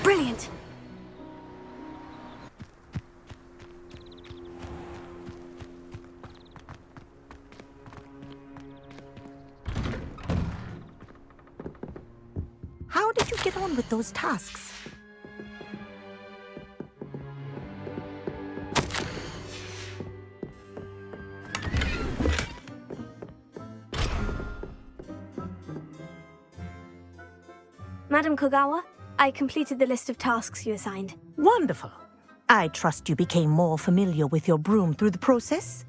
Brilliant! How did you get on with those tasks? Madam Kogawa, I completed the list of tasks you assigned. Wonderful. I trust you became more familiar with your broom through the process?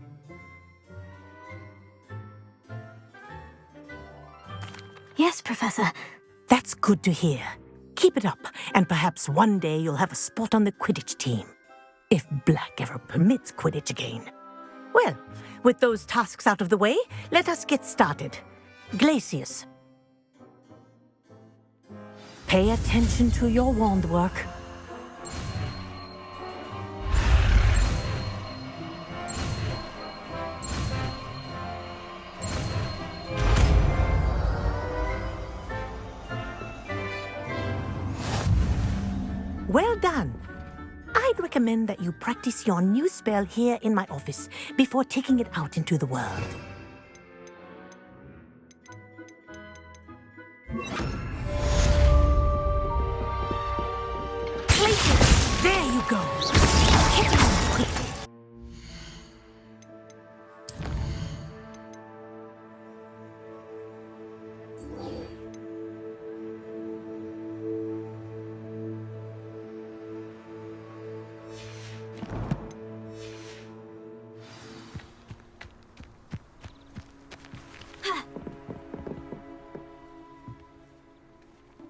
Yes, Professor. That's good to hear. Keep it up, and perhaps one day you'll have a spot on the Quidditch team. If Black ever permits Quidditch again. Well, with those tasks out of the way, let us get started. Glacius. Pay attention to your wand work. Well done. I'd recommend that you practice your new spell here in my office before taking it out into the world. There you go. Hit him quickly.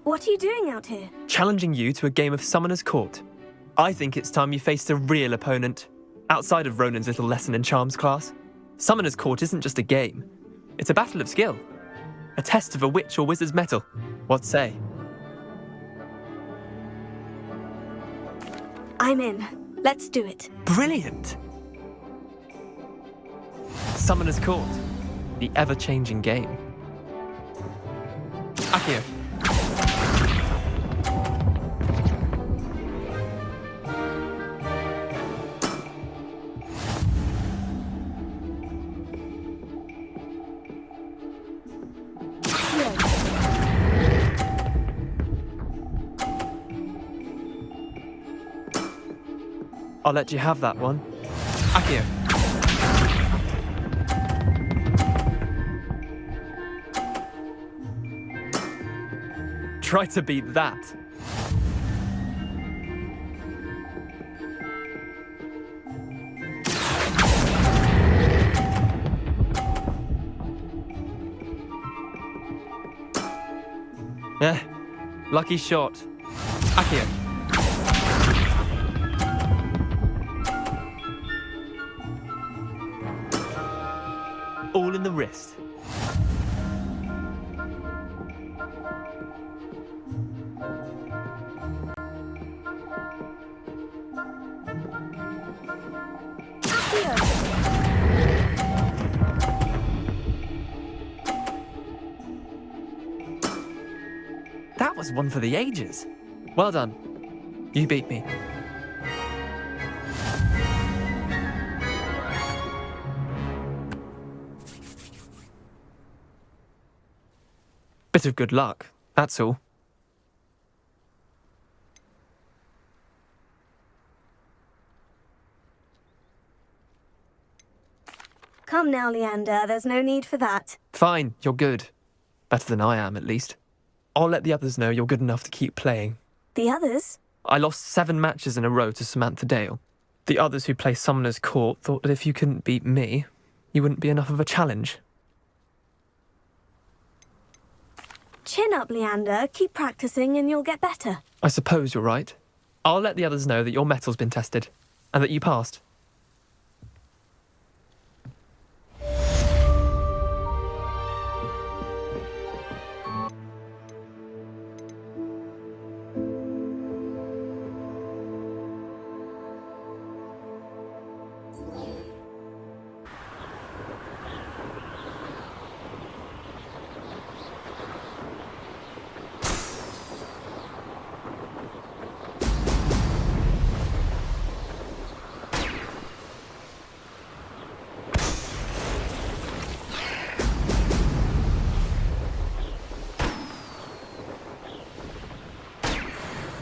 What are you doing out here? Challenging you to a game of Summoner's Court. I think it's time you faced a real opponent, outside of Ronan's little lesson in charms class. Summoner's Court isn't just a game. It's a battle of skill. A test of a witch or wizard's mettle. What say? I'm in. Let's do it. Brilliant! Summoner's Court. The ever-changing game. Akio. I'll let you have that one. Akio. Try to beat that. Lucky shot. Akio. All in the wrist. That was one for the ages. Well done. You beat me. Bit of good luck, that's all. Come now, Leander. There's no need for that. Fine, you're good. Better than I am, at least. I'll let the others know you're good enough to keep playing. The others? I lost 7 matches in a row to Samantha Dale. The others who play Summoner's Court thought that if you couldn't beat me, you wouldn't be enough of a challenge. Chin up, Leander. Keep practicing and you'll get better. I suppose you're right. I'll let the others know that your metal's been tested, and that you passed.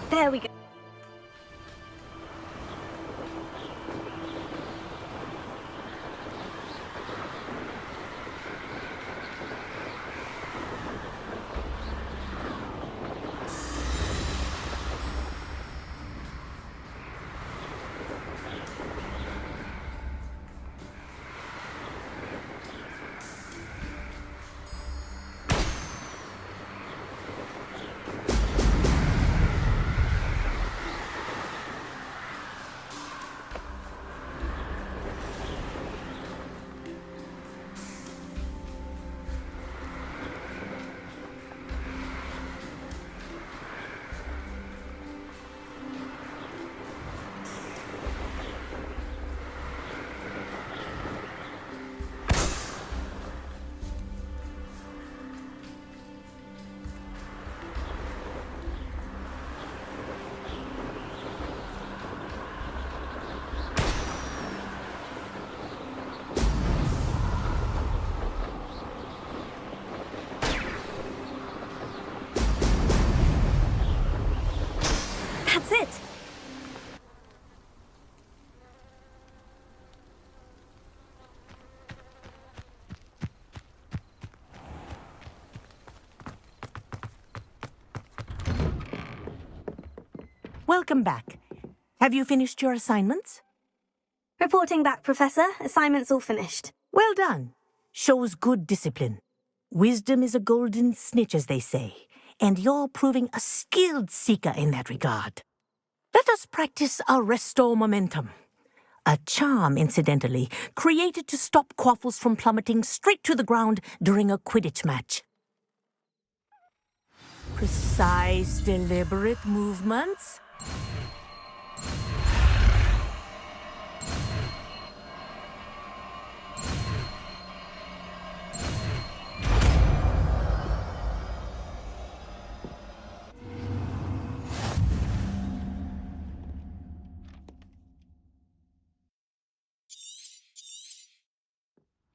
There we go. That's it! Welcome back. Have you finished your assignments? Reporting back, Professor. Assignment's all finished. Well done. Shows good discipline. Wisdom is a golden snitch, as they say, and you're proving a skilled seeker in that regard. Let us practice our restore momentum. A charm, incidentally, created to stop quaffles from plummeting straight to the ground during a Quidditch match. Precise, deliberate movements.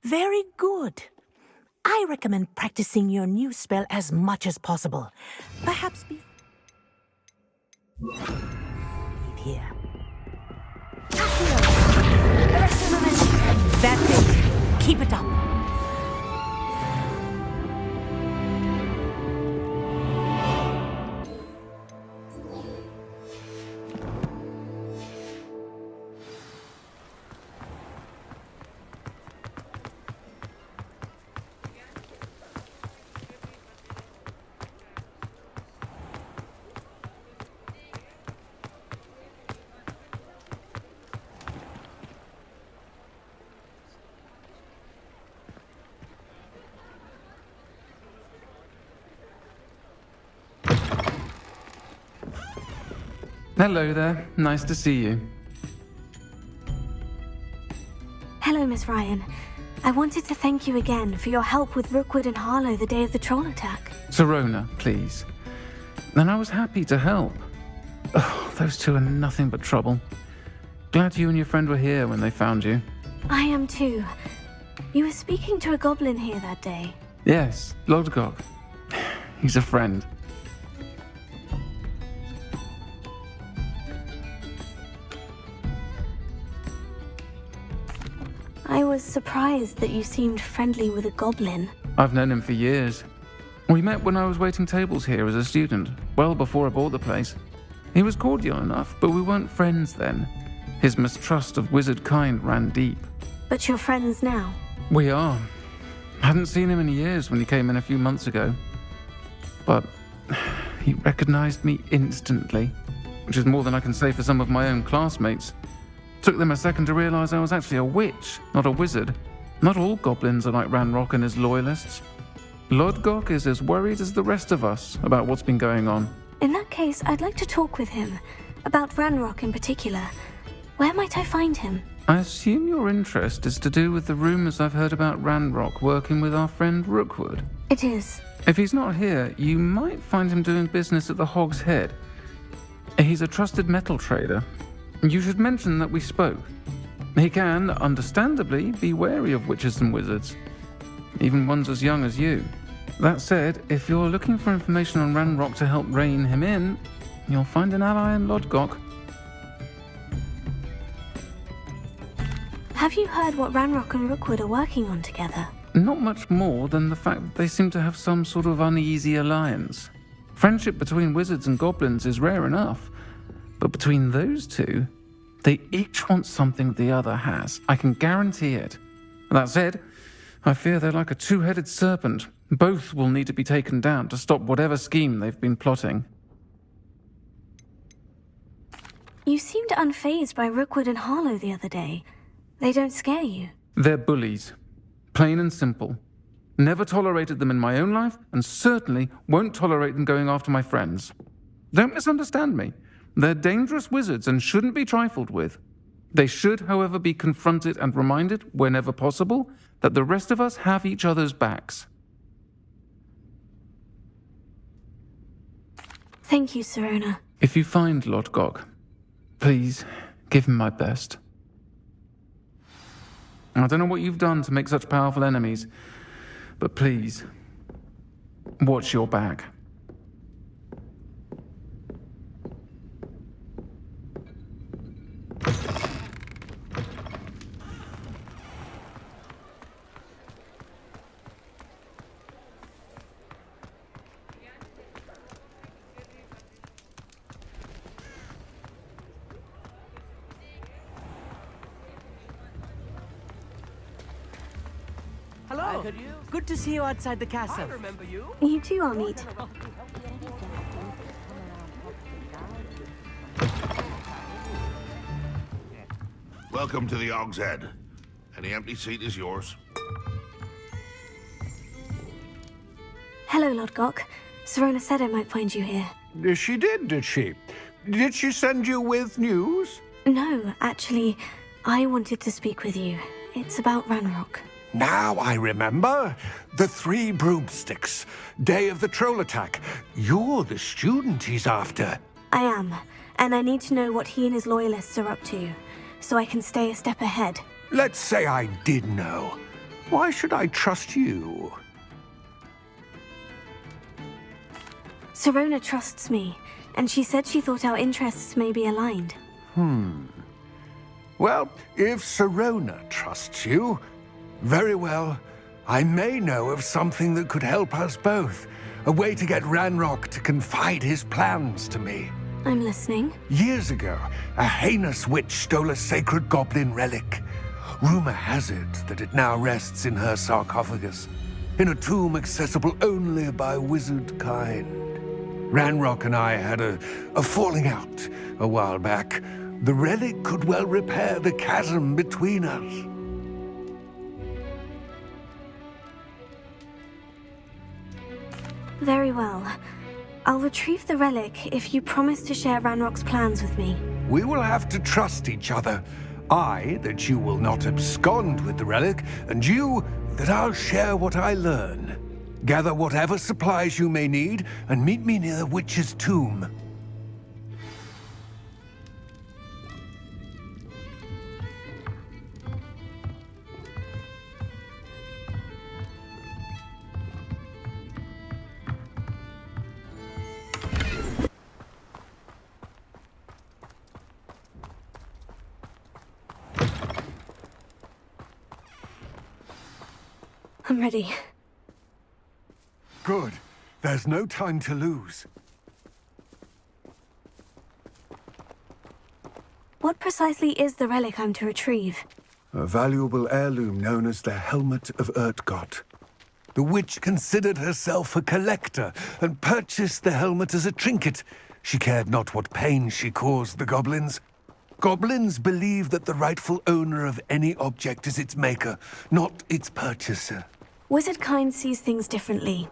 Very good. I recommend practicing your new spell as much as possible. Perhaps leave here. Arrest the momentum. That's it. Keep it up. Hello there. Nice to see you. Hello, Miss Ryan. I wanted to thank you again for your help with Rookwood and Harlow the day of the troll attack. Serona, please. And I was happy to help. Oh, those two are nothing but trouble. Glad you and your friend were here when they found you. I am too. You were speaking to a goblin here that day. Yes, Lodgok. He's a friend. I was surprised that you seemed friendly with a goblin. I've known him for years. We met when I was waiting tables here as a student, well before I bought the place. He was cordial enough, but we weren't friends then. His mistrust of wizard kind ran deep. But you're friends now. We are. Hadn't seen him in years when he came in a few months ago. But he recognized me instantly, which is more than I can say for some of my own classmates. Took them a second to realize I was actually a witch, not a wizard. Not all goblins are like Ranrock and his loyalists. Lodgok is as worried as the rest of us about what's been going on. In that case, I'd like to talk with him. About Ranrock in particular. Where might I find him? I assume your interest is to do with the rumors I've heard about Ranrock working with our friend Rookwood. It is. If he's not here, you might find him doing business at the Hog's Head. He's a trusted metal trader. You should mention that we spoke. He can, understandably, be wary of witches and wizards, even ones as young as you. That said, if you're looking for information on Ranrock to help rein him in, you'll find an ally in Lodgok. Have you heard what Ranrock and Rookwood are working on together? Not much more than the fact that they seem to have some sort of uneasy alliance. Friendship between wizards and goblins is rare enough, but between those two, they each want something the other has. I can guarantee it. That said, I fear they're like a two-headed serpent. Both will need to be taken down to stop whatever scheme they've been plotting. You seemed unfazed by Rookwood and Harlow the other day. They don't scare you. They're bullies. Plain and simple. Never tolerated them in my own life, and certainly won't tolerate them going after my friends. Don't misunderstand me. They're dangerous wizards and shouldn't be trifled with. They should, however, be confronted and reminded, whenever possible, that the rest of us have each other's backs. Thank you, Sirona. If you find Lodgok, please give him my best. I don't know what you've done to make such powerful enemies, but please, watch your back. Hello. Good to see you outside the castle. You too, Amit. Welcome to the Og's Head. Any empty seat is yours. Hello, Lodgok. Sirona said I might find you here. She did she? Did she send you with news? No, actually, I wanted to speak with you. It's about Ranrock. Now I remember. The 3 broomsticks. Day of the troll attack. You're the student he's after. I am, and I need to know what he and his loyalists are up to, so I can stay a step ahead. Let's say I did know. Why should I trust you? Sirona trusts me, and she said she thought our interests may be aligned. Well, if Sirona trusts you, very well. I may know of something that could help us both. A way to get Ranrock to confide his plans to me. I'm listening. Years ago, a heinous witch stole a sacred goblin relic. Rumor has it that it now rests in her sarcophagus, in a tomb accessible only by wizard kind. Ranrock and I had a falling out a while back. The relic could well repair the chasm between us. Very well. I'll retrieve the relic if you promise to share Ranrock's plans with me. We will have to trust each other. I, that you will not abscond with the relic, and you, that I'll share what I learn. Gather whatever supplies you may need, and meet me near the witch's tomb. I'm ready. Good. There's no time to lose. What precisely is the relic I'm to retrieve? A valuable heirloom known as the Helmet of Urtkot. The witch considered herself a collector and purchased the helmet as a trinket. She cared not what pain she caused the goblins. Goblins believe that the rightful owner of any object is its maker, not its purchaser. Wizard kind sees things differently.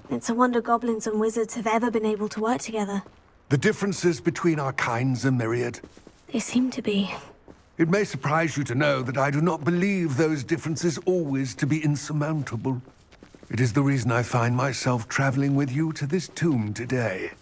It's a wonder goblins and wizards have ever been able to work together. The differences between our kinds are myriad. They seem to be. It may surprise you to know that I do not believe those differences always to be insurmountable. It is the reason I find myself traveling with you to this tomb today.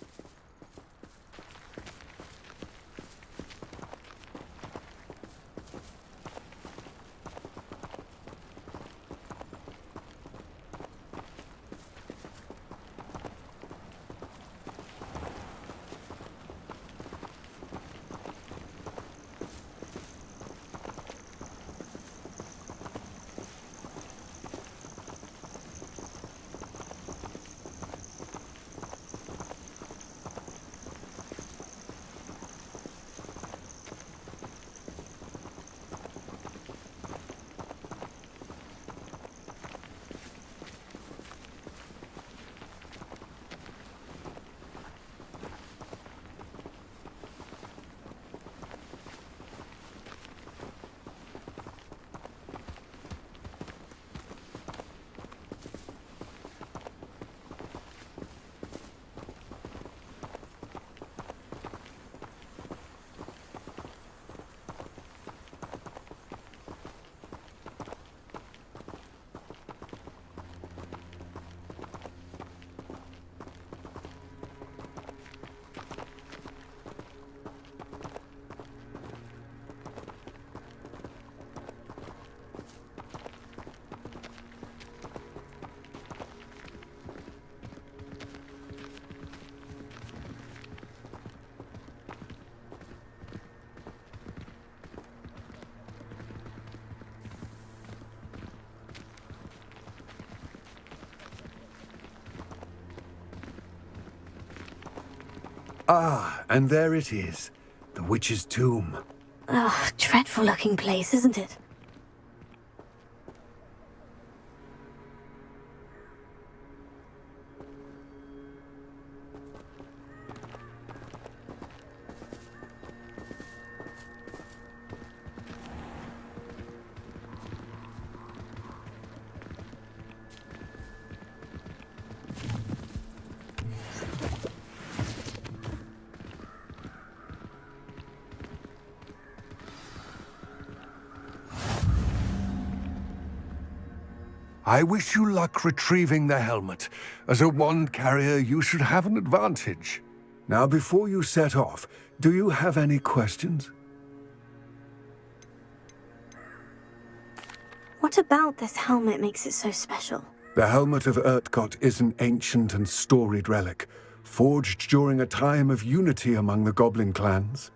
Ah, and there it is. The witch's tomb. Ugh, dreadful looking place, isn't it? I wish you luck retrieving the helmet. As a wand carrier, you should have an advantage. Now, before you set off, do you have any questions? What about this helmet makes it so special? The Helmet of Urtkot is an ancient and storied relic, forged during a time of unity among the goblin clans.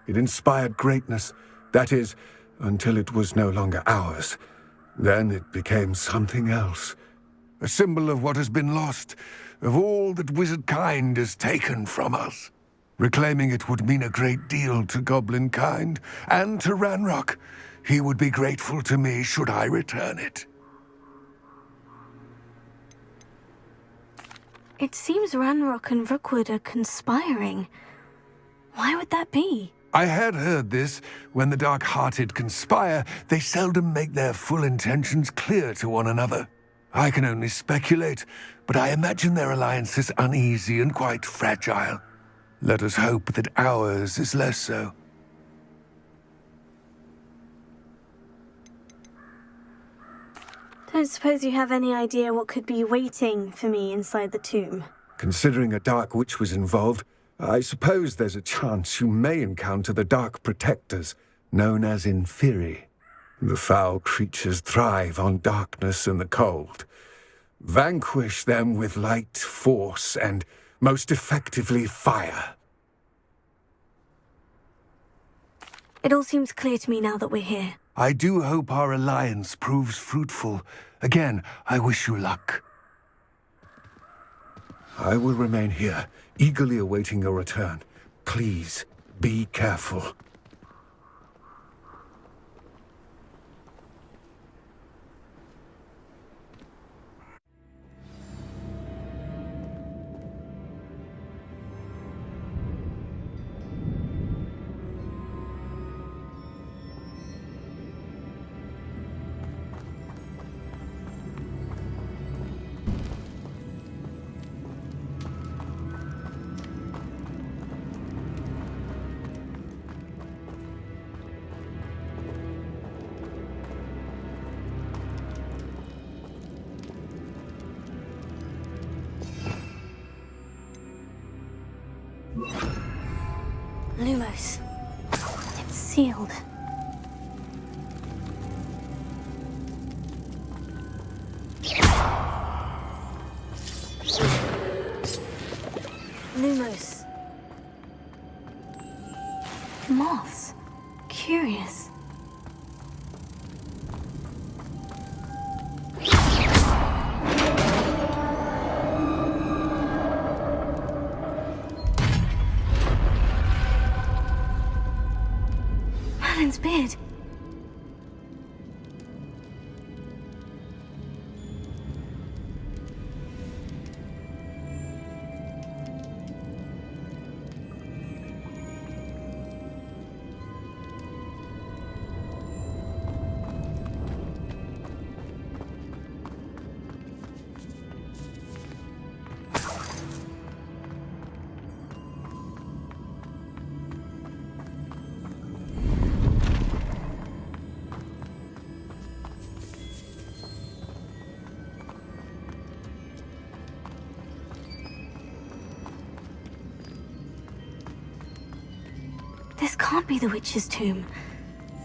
It inspired greatness, that is, until it was no longer ours. Then it became something else. A symbol of what has been lost, of all that wizard kind has taken from us. Reclaiming it would mean a great deal to goblin kind, and to Ranrock. He would be grateful to me should I return it. It seems Ranrock and Rookwood are conspiring. Why would that be? I had heard this. When the dark-hearted conspire, they seldom make their full intentions clear to one another. I can only speculate, but I imagine their alliance is uneasy and quite fragile. Let us hope that ours is less so. Don't suppose you have any idea what could be waiting for me inside the tomb? Considering a dark witch was involved, I suppose there's a chance you may encounter the Dark Protectors, known as Inferi. The foul creatures thrive on darkness and the cold. Vanquish them with light, force, and, most effectively, fire. It all seems clear to me now that we're here. I do hope our alliance proves fruitful. Again, I wish you luck. I will remain here, eagerly awaiting your return. Please, be careful. Lumos. It's sealed. Lumos. Moths. Curious. Merlin's beard. This can't be the witch's tomb.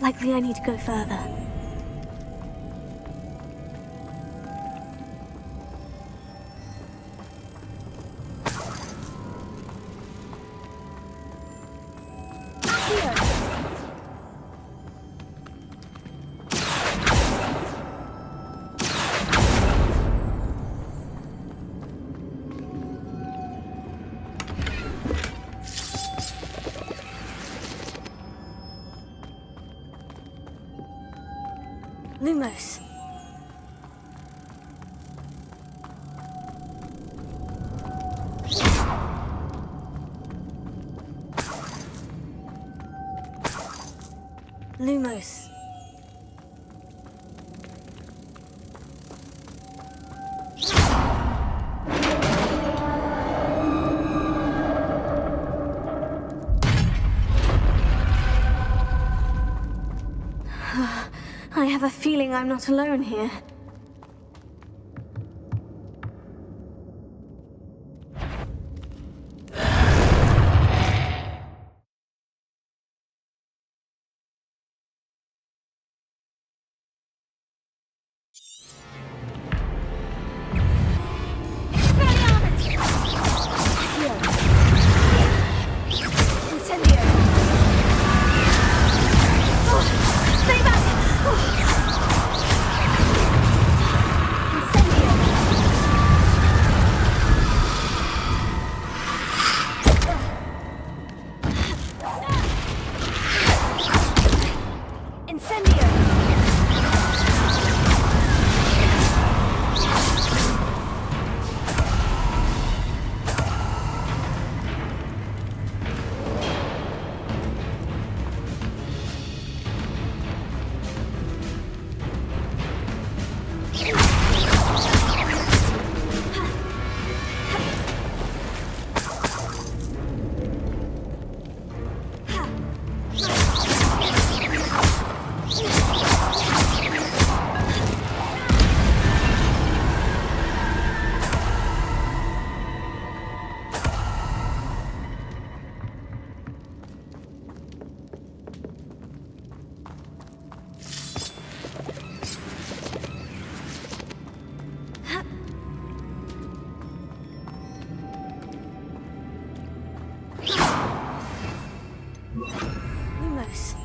Likely I need to go further. Lumos. Lumos. I have a feeling I'm not alone here. Lumos.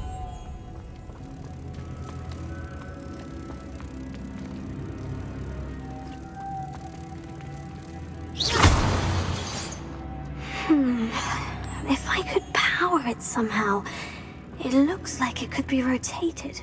If I could power it somehow, it looks like it could be rotated.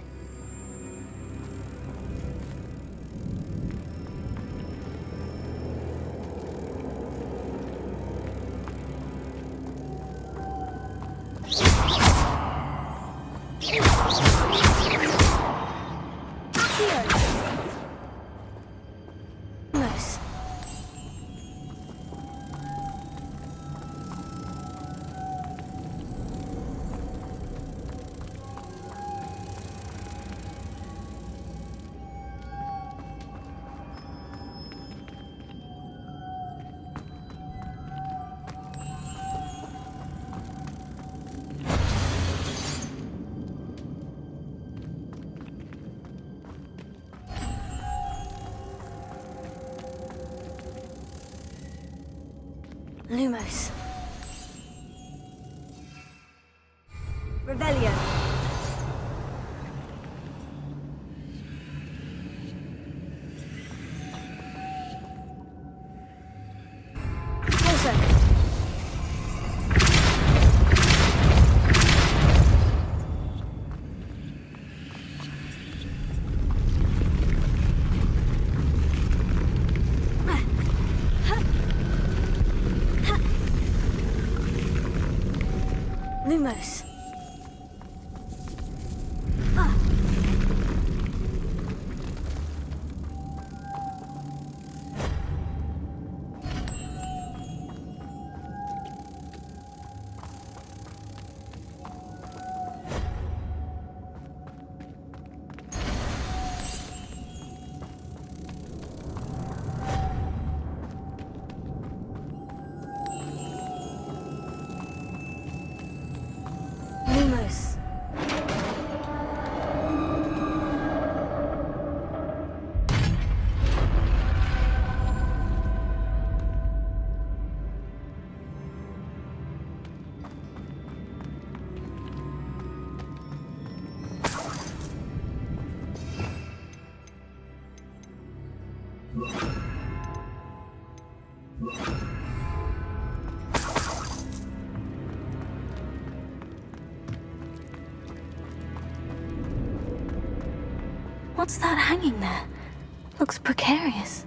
Lumos. Rebellion. Closer. Lumos. Lumos. What's that hanging there? Looks precarious.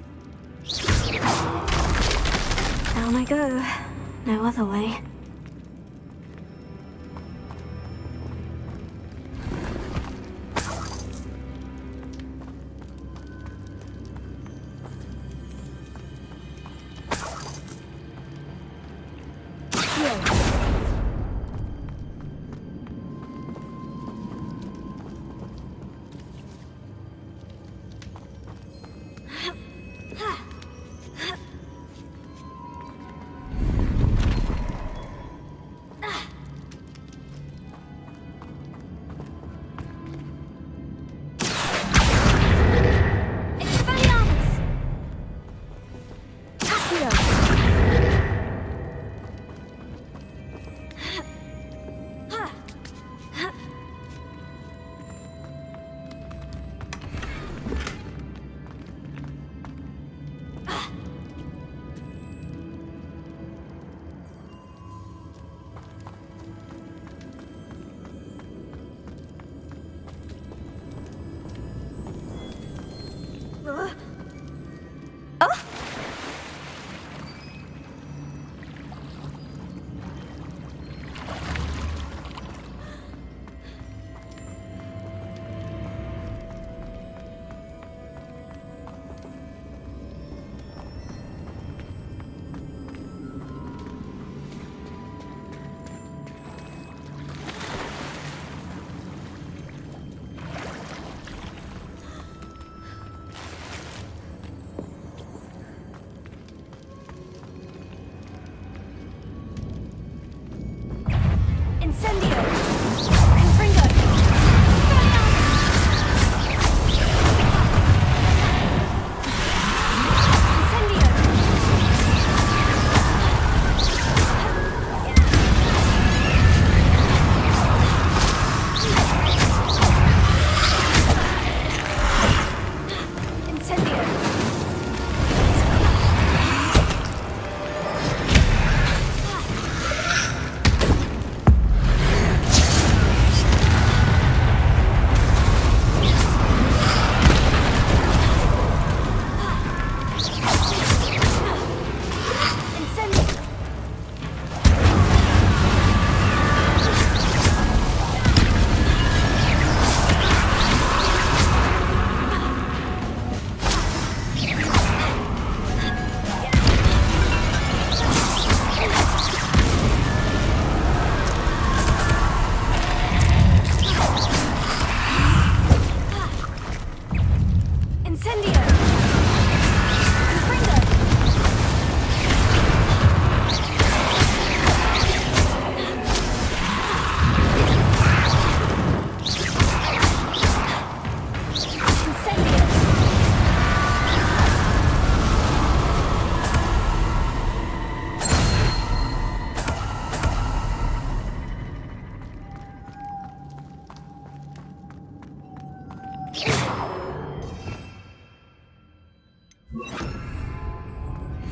Down I go. No other way.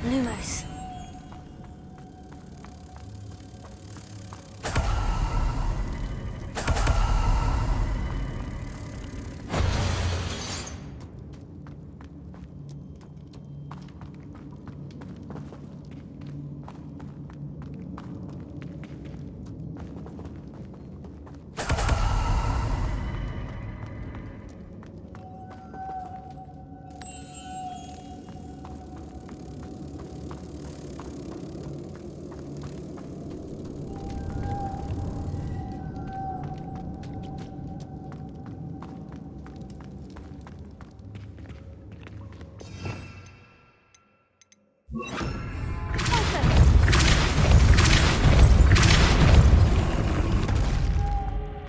Lumos.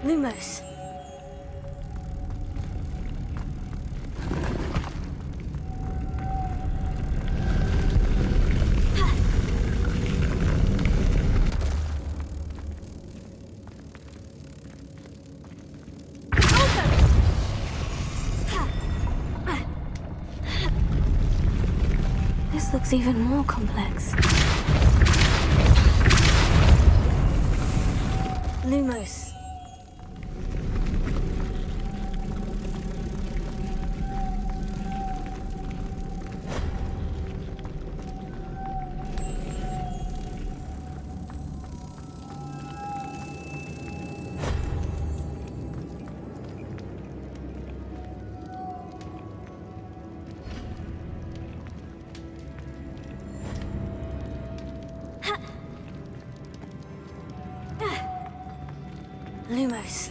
Lumos. This looks even more complex. Lumos. Lumos.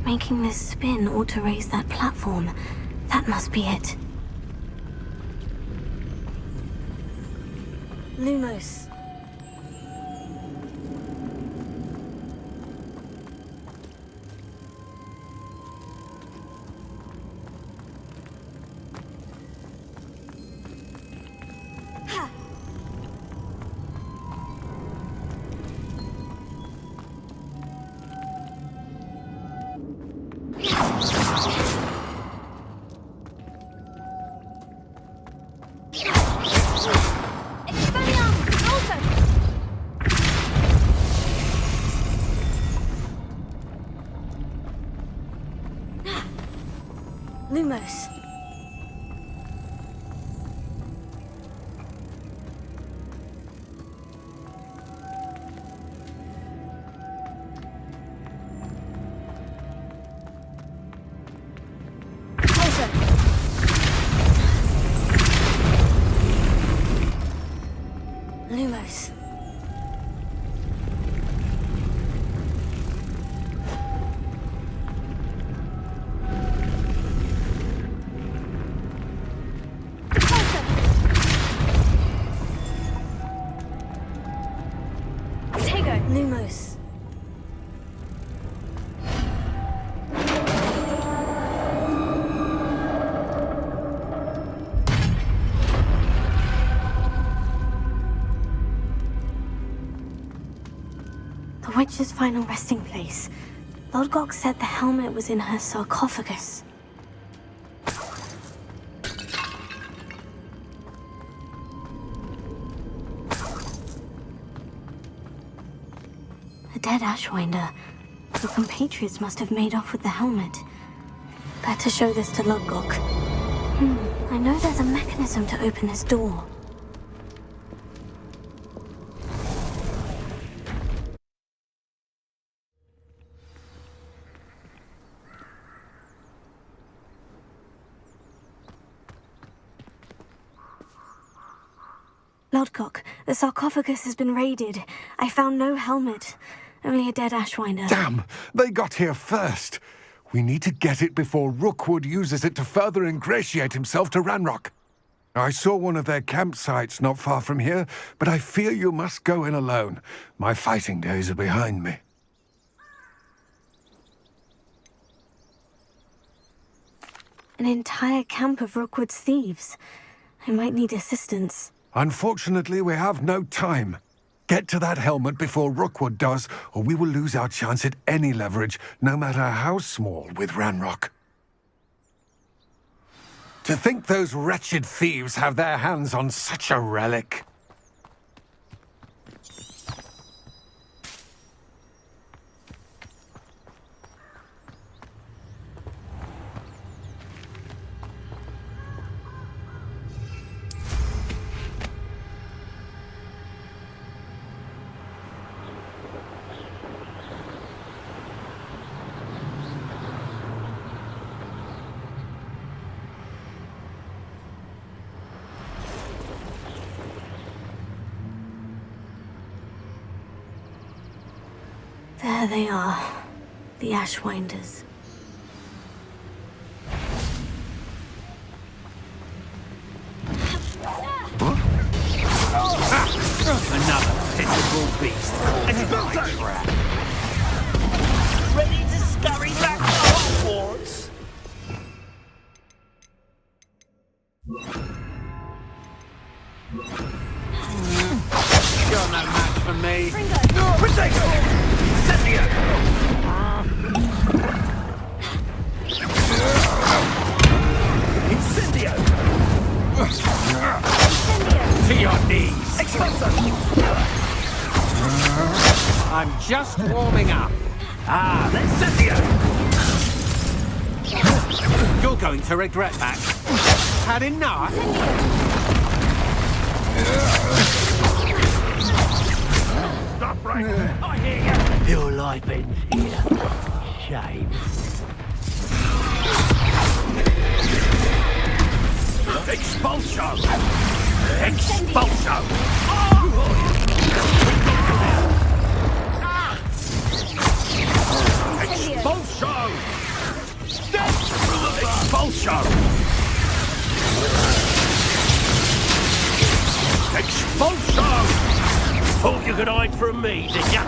Making this spin ought to raise that platform. That must be it. Lumos. Lumos. Lumos. Lumos. The witch's final resting place. Urtkot said the helmet was in her sarcophagus. A dead Ashwinder. Her compatriots must have made off with the helmet. Better show this to Urtkot. I know there's a mechanism to open this door. Urtkot, the sarcophagus has been raided. I found no helmet, only a dead Ashwinder. Damn! They got here first. We need to get it before Rookwood uses it to further ingratiate himself to Ranrock. I saw one of their campsites not far from here, but I fear you must go in alone. My fighting days are behind me. An entire camp of Rookwood's thieves. I might need assistance. Unfortunately, we have no time. Get to that helmet before Rookwood does, or we will lose our chance at any leverage, no matter how small, with Ranrock. To think those wretched thieves have their hands on such a relic. There they are, the Ashwinders. Another pitiful beast. Ready to scurry back to Hogwarts? You're no match for me. Caretaker! Incendio! Incendio! To your knees! Expulso! I'm just warming up. Ah, let's set you! You're going to regret that. Had enough? Stop right there. I hear you. Your life ends here. Shame. Expulsion! Expulsion! Expulsion! Expulsion! Expulsion! Thought you could hide from me, did ya?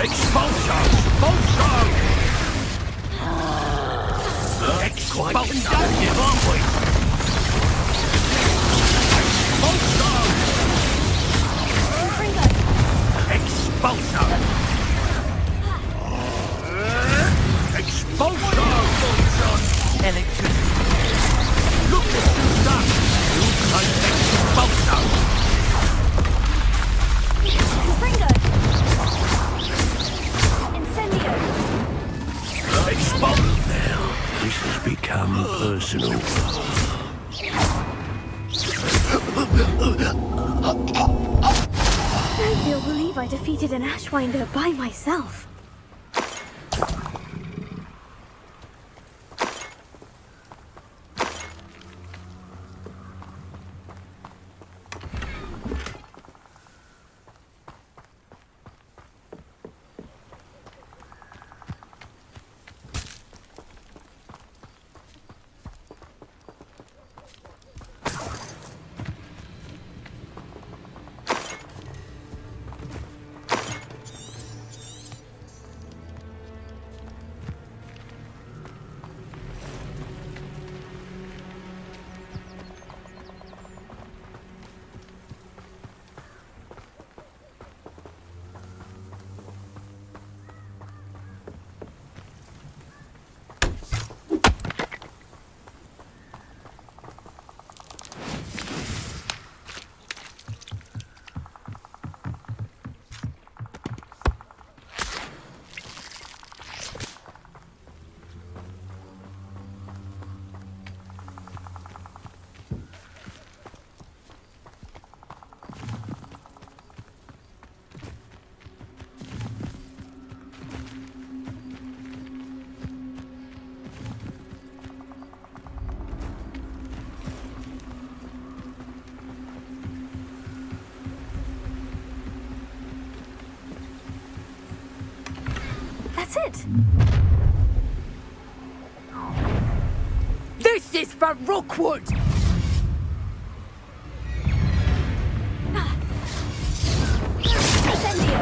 Expulsion! Expulsion! Expulsion! Aren't we? Expulsion! Expulsion! Electricity. Look what you've done! Expulsion! Incendio! Expulsion! Now, this has become personal. I don't believe I defeated an Ashwinder by myself. That's it. This is for Rookwood! Incendio!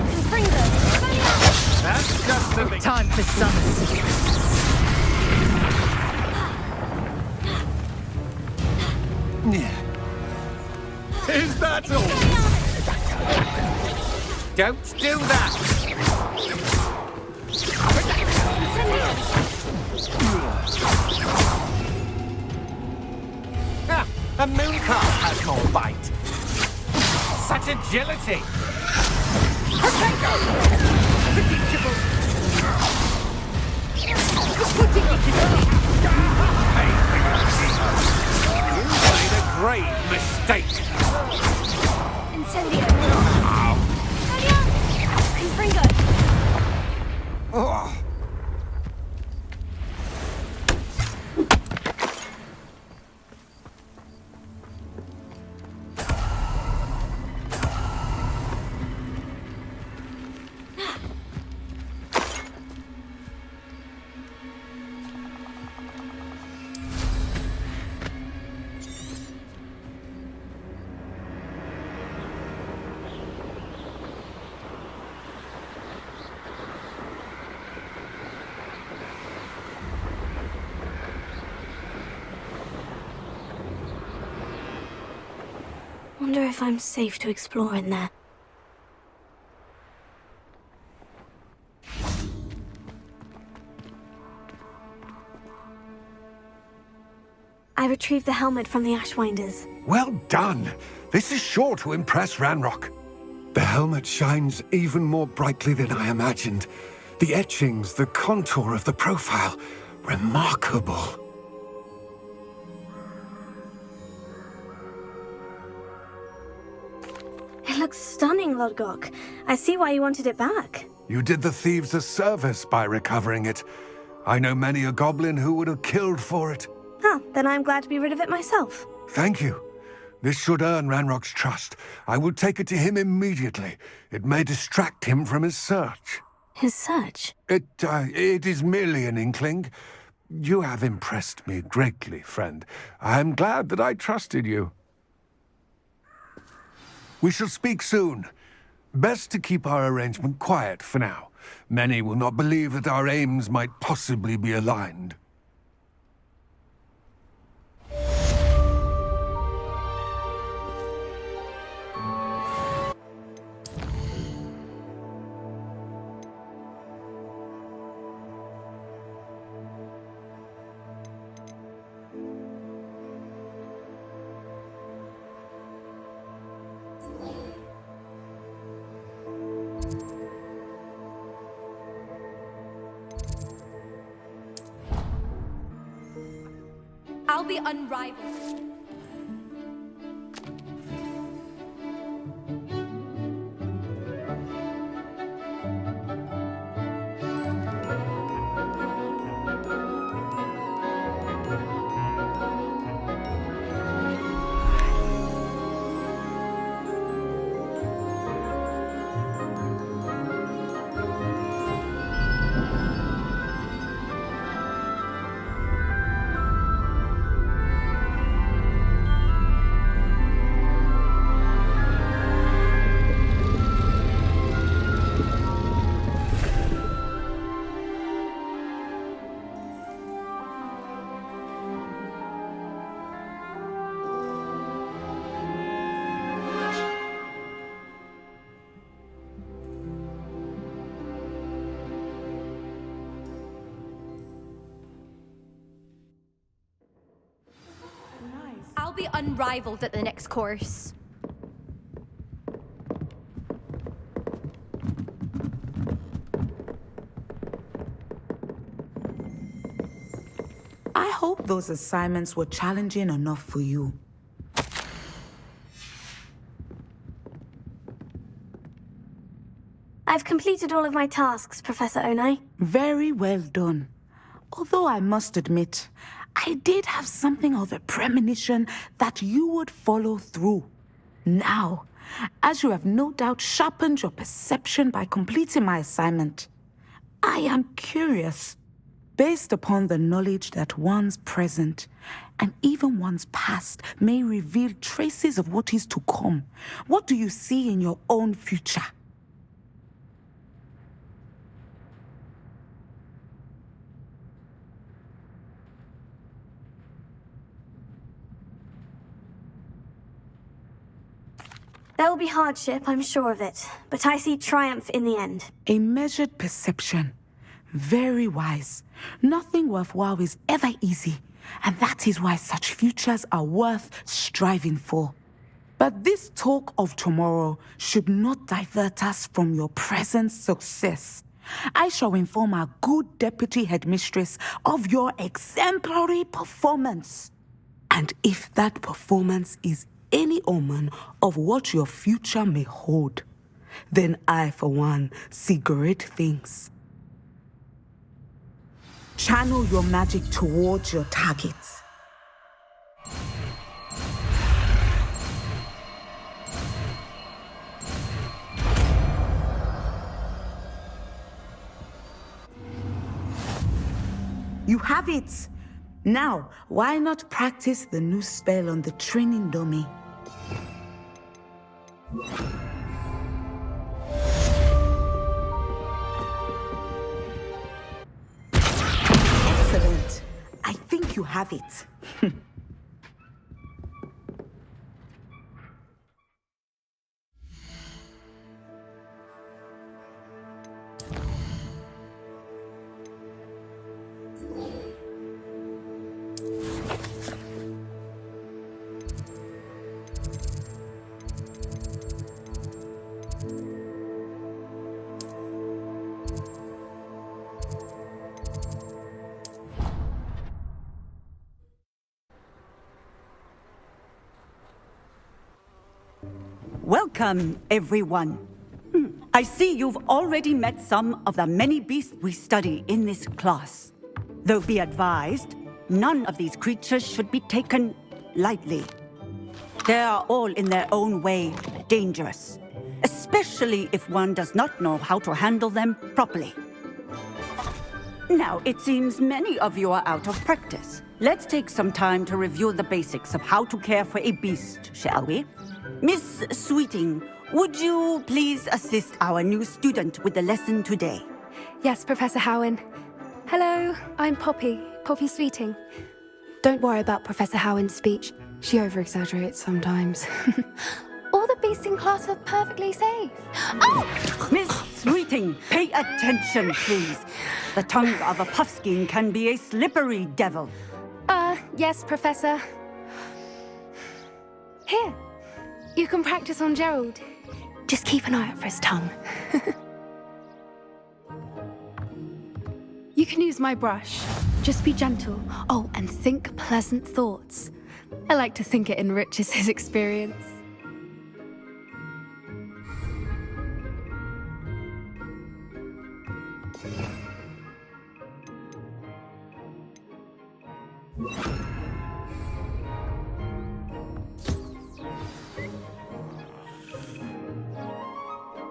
Confringo! That's just the Time for some secrets. Is that all? Don't do that! Ah, a moon calf has more bite. Such agility! Predictable! You made a grave mistake! Incendio! Confringo! Oh. Wonder if I'm safe to explore in there. I retrieved the helmet from the Ashwinders. Well done! This is sure to impress Ranrock. The helmet shines even more brightly than I imagined. The etchings, the contour of the profile, remarkable. It looks stunning, Lodgok. I see why you wanted it back. You did the thieves a service by recovering it. I know many a goblin who would have killed for it. Huh, then I'm glad to be rid of it myself. Thank you. This should earn Ranrock's trust. I will take it to him immediately. It may distract him from his search. His search? It is merely an inkling. You have impressed me greatly, friend. I am glad that I trusted you. We shall speak soon. Best to keep our arrangement quiet for now. Many will not believe that our aims might possibly be aligned. I'll be unrivaled. I'll be unrivaled at the next course. I hope those assignments were challenging enough for you. I've completed all of my tasks, Professor Onai. Very well done. Although I must admit, I did have something of a premonition that you would follow through. Now, as you have no doubt sharpened your perception by completing my assignment, I am curious, based upon the knowledge that one's present and even one's past may reveal traces of what is to come. What do you see in your own future? There will be hardship, I'm sure of it, but I see triumph in the end. A measured perception. Very wise. Nothing worthwhile is ever easy, and that is why such futures are worth striving for. But this talk of tomorrow should not divert us from your present success. I shall inform our good deputy headmistress of your exemplary performance. And if that performance is any omen of what your future may hold, then I, for one, see great things. Channel your magic towards your targets. You have it! Now, why not practice the new spell on the training dummy? Excellent. I think you have it. Welcome, everyone. I see you've already met some of the many beasts we study in this class. Though be advised, none of these creatures should be taken lightly. They are all in their own way dangerous, especially if one does not know how to handle them properly. Now, it seems many of you are out of practice. Let's take some time to review the basics of how to care for a beast, shall we? Miss Sweeting, would you please assist our new student with the lesson today? Yes, Professor Howen. Hello, I'm Poppy Sweeting. Don't worry about Professor Howen's speech. She over-exaggerates sometimes. All the beasts in class are perfectly safe. Oh! Miss Sweeting, pay attention, please. The tongue of a puffskein can be a slippery devil. Yes, Professor. Here, you can practice on Gerald. Just keep an eye out for his tongue. You can use my brush. Just be gentle. Oh, and think pleasant thoughts. I like to think it enriches his experience.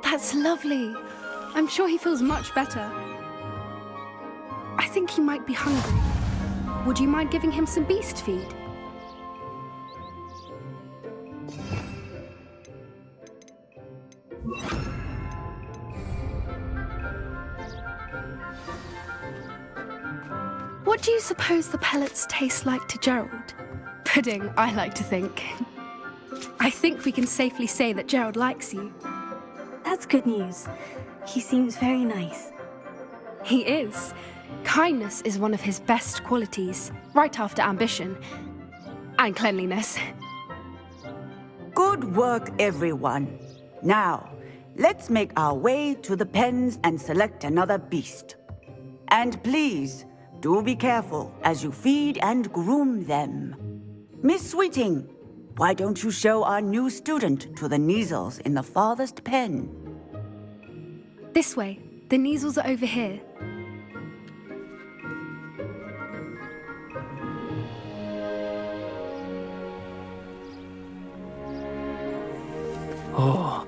That's lovely. I'm sure he feels much better. I think he might be hungry. Would you mind giving him some beast feed? What do you suppose the pellets taste like to Gerald? Pudding, I like to think. I think we can safely say that Gerald likes you. That's good news. He seems very nice. He is. Kindness is one of his best qualities, right after ambition. And cleanliness. Good work, everyone. Now, let's make our way to the pens and select another beast. And please, do be careful as you feed and groom them. Miss Sweeting, why don't you show our new student to the Kneazles in the farthest pen? This way. The Kneazles are over here. Oh,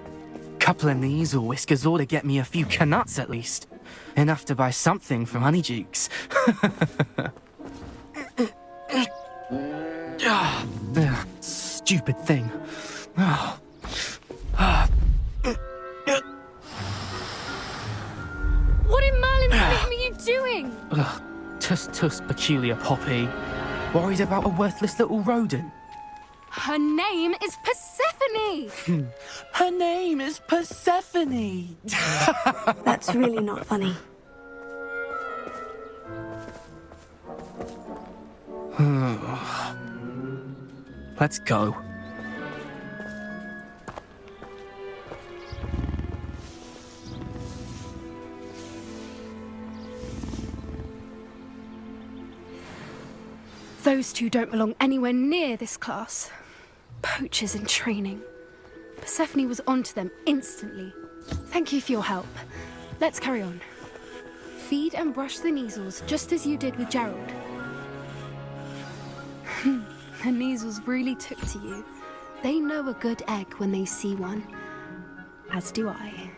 couple of Kneazle whiskers ought to get me a few canuts at least. Enough to buy something from Honeydukes. Stupid thing. What in Merlin's name are you doing? Tuss, peculiar Poppy. Worried about a worthless little rodent. Her name is Persephone! Her name is Persephone! That's really not funny. Let's go. Those two don't belong anywhere near this class. Poachers in training. Persephone was onto them instantly. Thank you for your help. Let's carry on. Feed and brush the Kneazles just as you did with Gerald. The Kneazles really took to you. They know a good egg when they see one. As do I.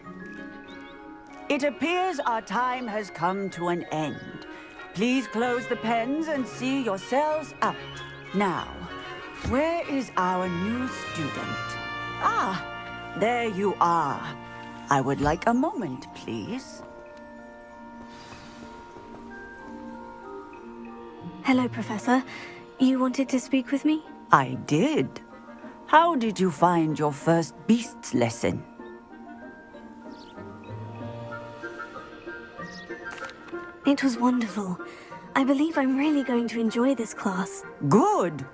It appears our time has come to an end. Please close the pens and see yourselves out. Now, where is our new student? Ah, there you are. I would like a moment, please. Hello, Professor. You wanted to speak with me? I did. How did you find your first beasts lesson? It was wonderful. I believe I'm really going to enjoy this class. Good.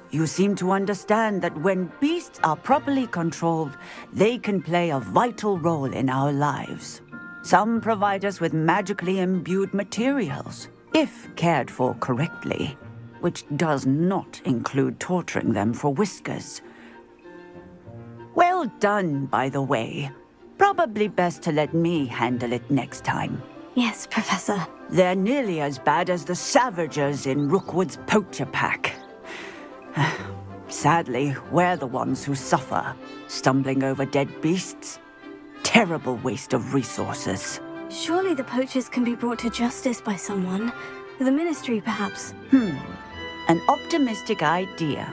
You seem to understand that when beasts are properly controlled, they can play a vital role in our lives. Some provide us with magically imbued materials, if cared for correctly, which does not include torturing them for whiskers. Well, Well done, by the way. Probably best to let me handle it next time. Yes, Professor. They're nearly as bad as the Savagers in Rookwood's poacher pack. Sadly, we're the ones who suffer, stumbling over dead beasts. Terrible waste of resources. Surely the poachers can be brought to justice by someone. The Ministry, perhaps. An optimistic idea.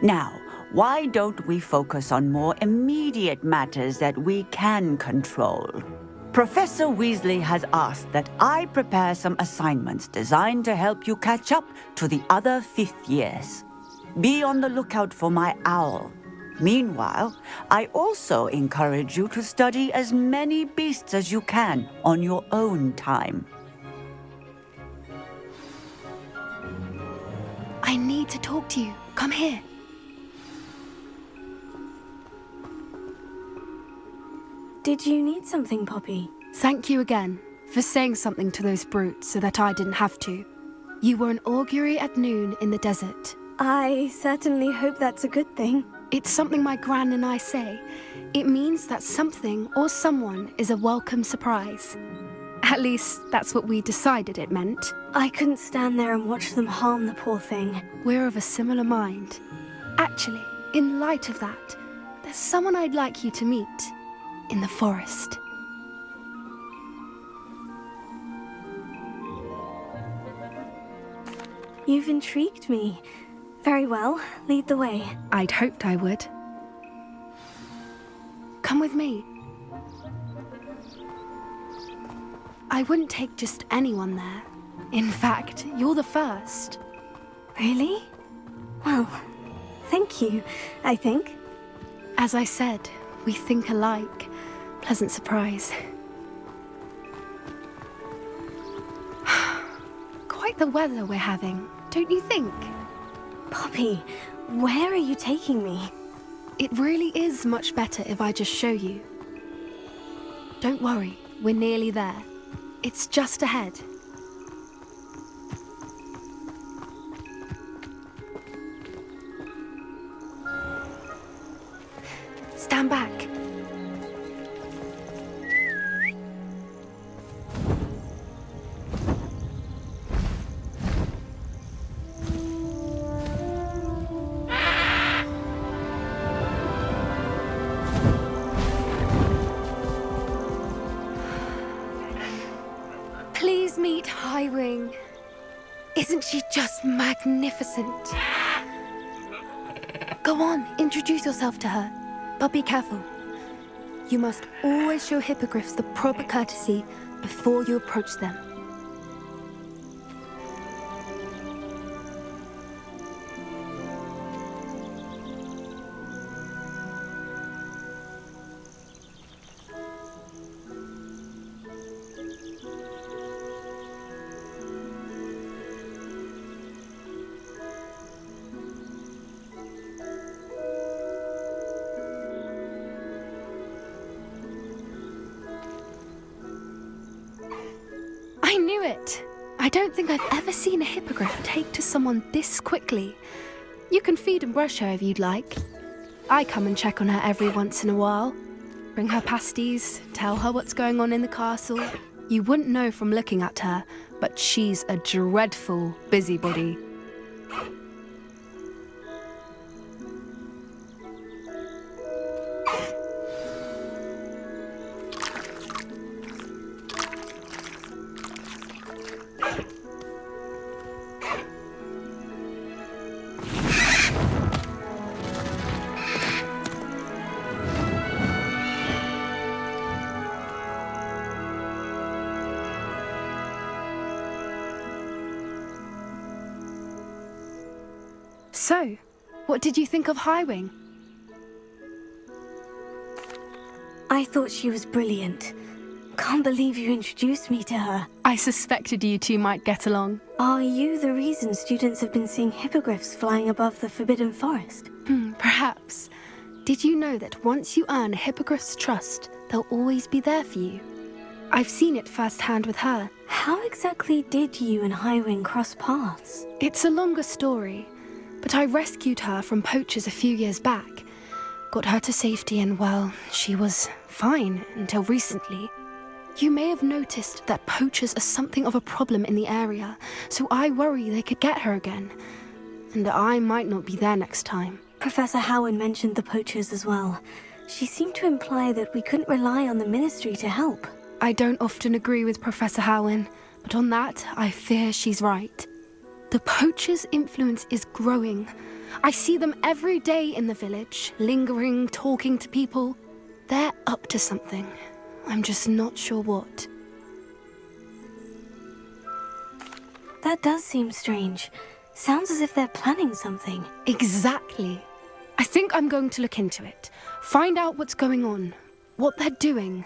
Now, why don't we focus on more immediate matters that we can control? Professor Weasley has asked that I prepare some assignments designed to help you catch up to the other 5th years. Be on the lookout for my owl. Meanwhile, I also encourage you to study as many beasts as you can on your own time. I need to talk to you. Come here. Did you need something, Poppy? Thank you again for saying something to those brutes so that I didn't have to. You were an augury at noon in the desert. I certainly hope that's a good thing. It's something my gran and I say. It means that something or someone is a welcome surprise. At least, that's what we decided it meant. I couldn't stand there and watch them harm the poor thing. We're of a similar mind. Actually, in light of that, there's someone I'd like you to meet. In the forest. You've intrigued me. Very well, lead the way. I'd hoped I would. Come with me. I wouldn't take just anyone there. In fact, you're the first. Really? Well, thank you, I think. As I said, we think alike. Pleasant surprise. Quite the weather we're having, don't you think? Poppy, where are you taking me? It really is much better if I just show you. Don't worry, we're nearly there. It's just ahead. Stand back. Please meet Highwing. Isn't she just magnificent? Go on, introduce yourself to her. But be careful. You must always show hippogriffs the proper courtesy before you approach them. I knew it! I don't think I've ever seen a hippogriff take to someone this quickly. You can feed and brush her if you'd like. I come and check on her every once in a while. Bring her pasties, tell her what's going on in the castle. You wouldn't know from looking at her, but she's a dreadful busybody. So, what did you think of Highwing? I thought she was brilliant. Can't believe you introduced me to her. I suspected you two might get along. Are you the reason students have been seeing hippogriffs flying above the Forbidden Forest? Perhaps. Did you know that once you earn a hippogriff's trust, they'll always be there for you? I've seen it firsthand with her. How exactly did you and Highwing cross paths? It's a longer story, but I rescued her from poachers a few years back. got her to safety and, well, she was fine until recently. You may have noticed that poachers are something of a problem in the area, so I worry they could get her again. And I might not be there next time. Professor Howard mentioned the poachers as well. She seemed to imply that we couldn't rely on the Ministry to help. I don't often agree with Professor Howard, but on that, I fear she's right. The poachers' influence is growing. I see them every day in the village, lingering, talking to people. They're up to something. I'm just not sure what. That does seem strange. Sounds as if they're planning something. Exactly. I think I'm going to look into it. Find out what's going on. What they're doing.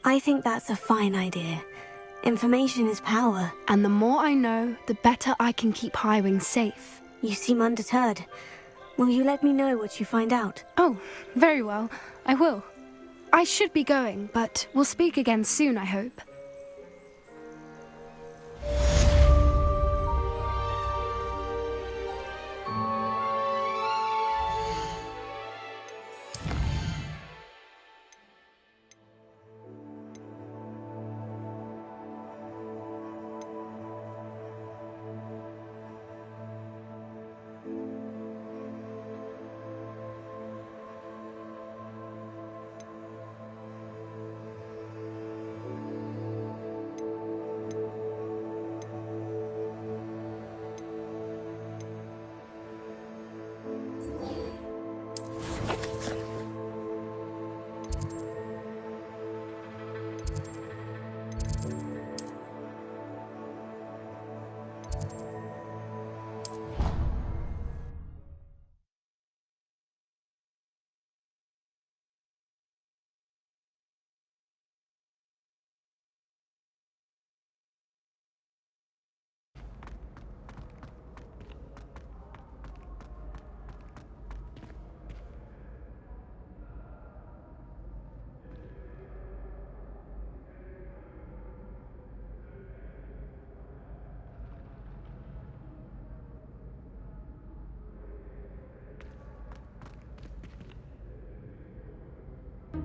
I think that's a fine idea. Information is power. And the more I know, the better I can keep Highwing safe. You seem undeterred. Will you let me know what you find out? Oh, very well. I will. I should be going, but we'll speak again soon, I hope.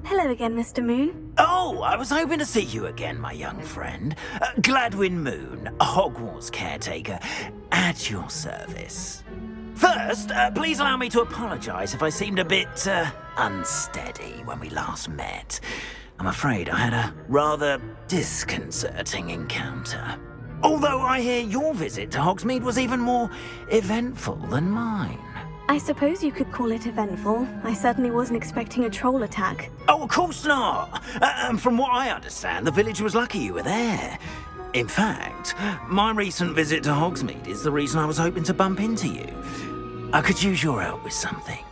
Hello again, Mr. Moon. Oh, I was hoping to see you again, my young friend. Gladwin Moon, Hogwarts Caretaker, at your service. First, please allow me to apologize if I seemed a bit, unsteady when we last met. I'm afraid I had a rather disconcerting encounter. Although I hear your visit to Hogsmeade was even more eventful than mine. I suppose you could call it eventful. I certainly wasn't expecting a troll attack. Oh, of course not. From what I understand, the village was lucky you were there. In fact, my recent visit to Hogsmeade is the reason I was hoping to bump into you. I could use your help with something.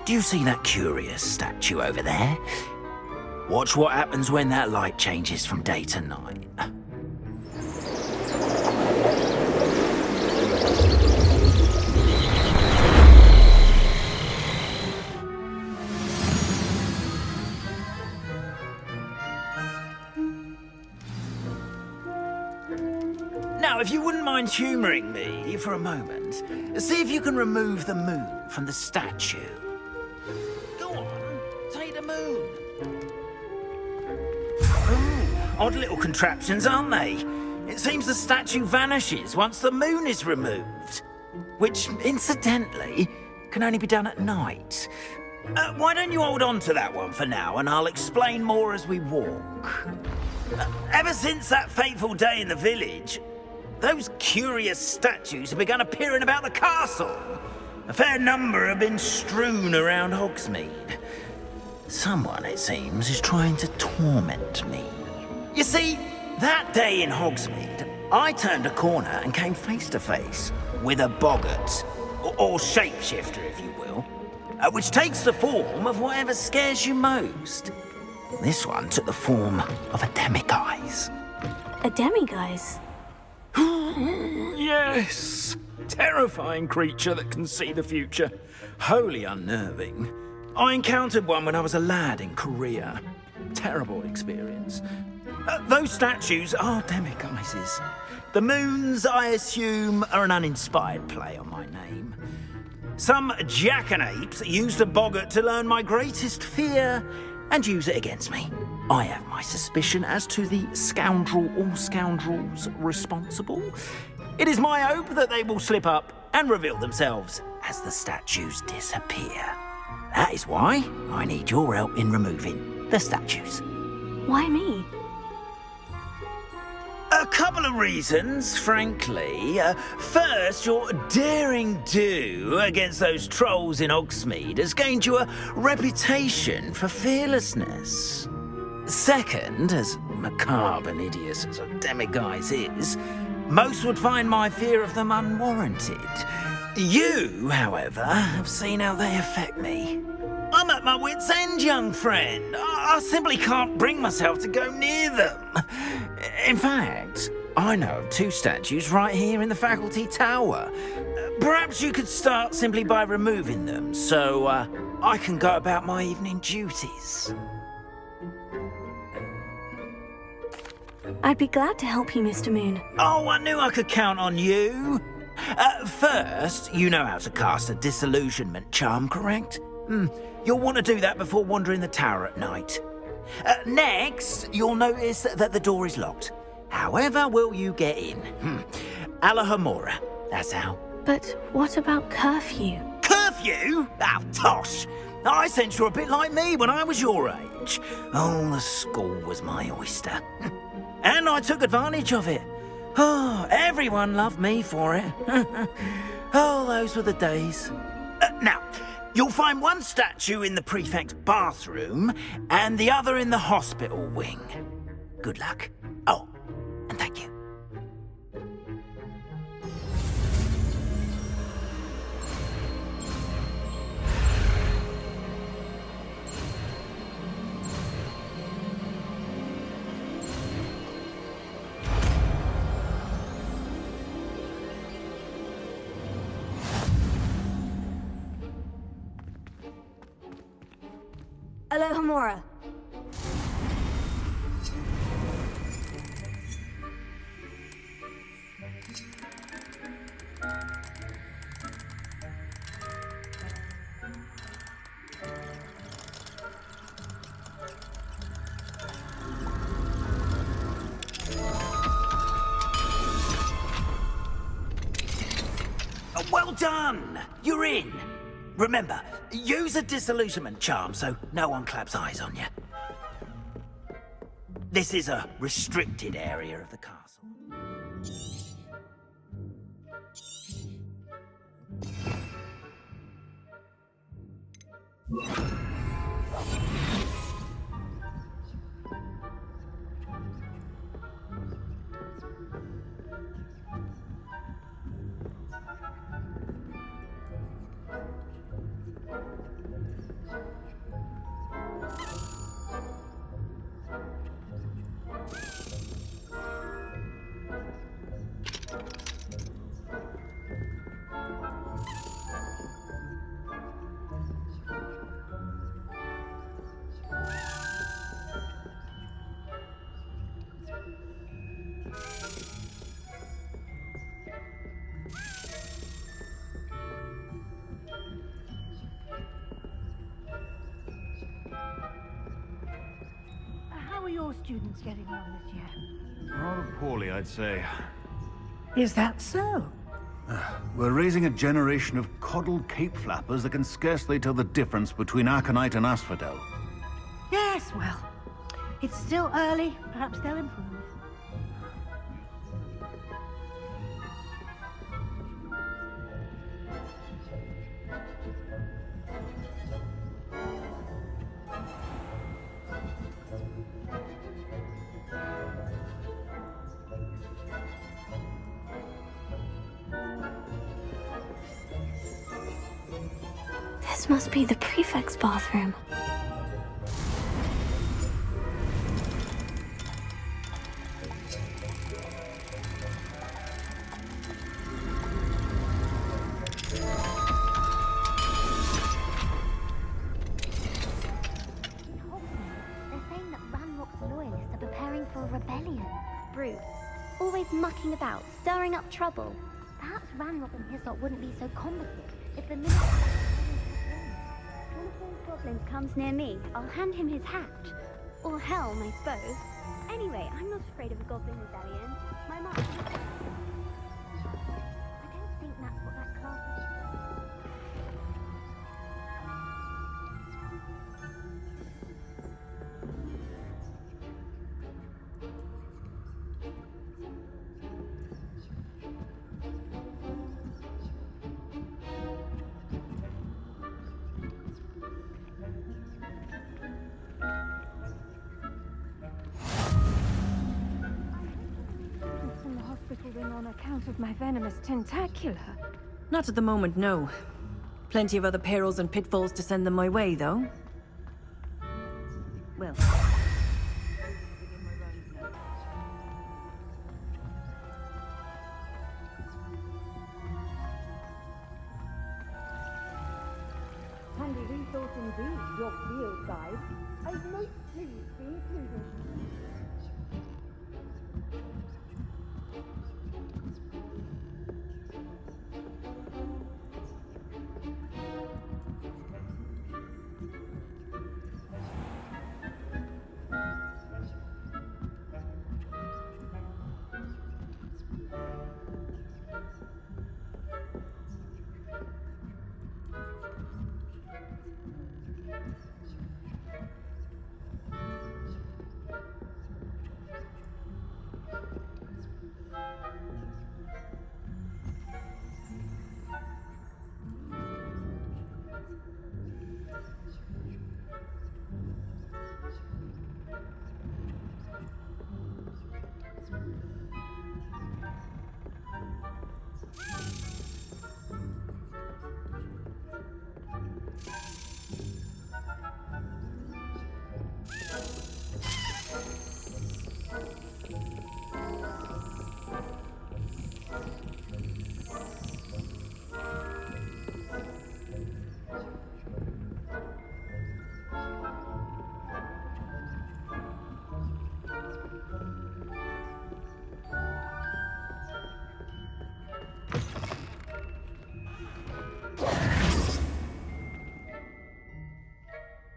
Do you see that curious statue over there? Watch what happens when that light changes from day to night. Now, if you wouldn't mind humouring me for a moment, see if you can remove the moon from the statue. Go on, take the moon. Ooh, odd little contraptions, aren't they? It seems the statue vanishes once the moon is removed. Which, incidentally, can only be done at night. Why don't you hold on to that one for now, and I'll explain more as we walk. Ever since that fateful day in the village, those curious statues have begun appearing about the castle. A fair number have been strewn around Hogsmeade. Someone, it seems, is trying to torment me. You see, that day in Hogsmeade, I turned a corner and came face to face with a boggart, or shapeshifter, if you will, which takes the form of whatever scares you most. This one took the form of a demiguise. A demiguise? Yes! Terrifying creature that can see the future. Wholly unnerving. I encountered one when I was a lad in Korea. Terrible experience. Those statues are demiguises. The moons, I assume, are an uninspired play on my name. Some jackanapes used a boggart to learn my greatest fear and use it against me. I have my suspicion as to the scoundrel or scoundrels responsible. It is my hope that they will slip up and reveal themselves as the statues disappear. That is why I need your help in removing the statues. Why me? A couple of reasons, frankly. First, your daring do against those trolls in Hogsmeade has gained you a reputation for fearlessness. Second, as macabre and hideous as a demiguise is, most would find my fear of them unwarranted. You, however, have seen how they affect me. I'm at my wit's end, young friend. I simply can't bring myself to go near them. In fact, I know of 2 statues right here in the faculty tower. Perhaps you could start simply by removing them, so I can go about my evening duties. I'd be glad to help you, Mr. Moon. Oh, I knew I could count on you. First, you know how to cast a disillusionment charm, correct? You'll want to do that before wandering the tower at night. Next, you'll notice that the door is locked. However will you get in? Alahomora, that's how. But what about curfew? Curfew? Oh, tosh! I sense you're a bit like me when I was your age. Oh, the school was my oyster. And I took advantage of it. Oh, everyone loved me for it. Oh, those were the days. Now, you'll find one statue in the prefect's bathroom and the other in the hospital wing. Good luck. Oh, and thank you. Alohomora. Well done! You're in. Remember, use a disillusionment charm so no one claps eyes on you. This is a restricted area of the castle. How are your students getting on this year? Rather poorly, I'd say. Is that so? We're raising a generation of coddled cape flappers that can scarcely tell the difference between aconite and asphodel. Yes, well, it's still early. Perhaps they'll improve. This must be the prefect's bathroom. They're saying that Ranrock's loyalists are preparing for a rebellion. Rude. always mucking about, stirring up trouble. Perhaps Ranrock and Hislop wouldn't be so combative if the minute one of those goblins comes near me, I'll hand him his hat. Or Helm, I suppose. Anyway, I'm not afraid of a goblin rebellion. My mom... I don't think that's what that class is. In the hospital room on account of my venomous tentacular. Not at the moment, no. Plenty of other perils and pitfalls to send them my way, though. Well... Handy resource indeed, your field guide. I'd most pleased be included.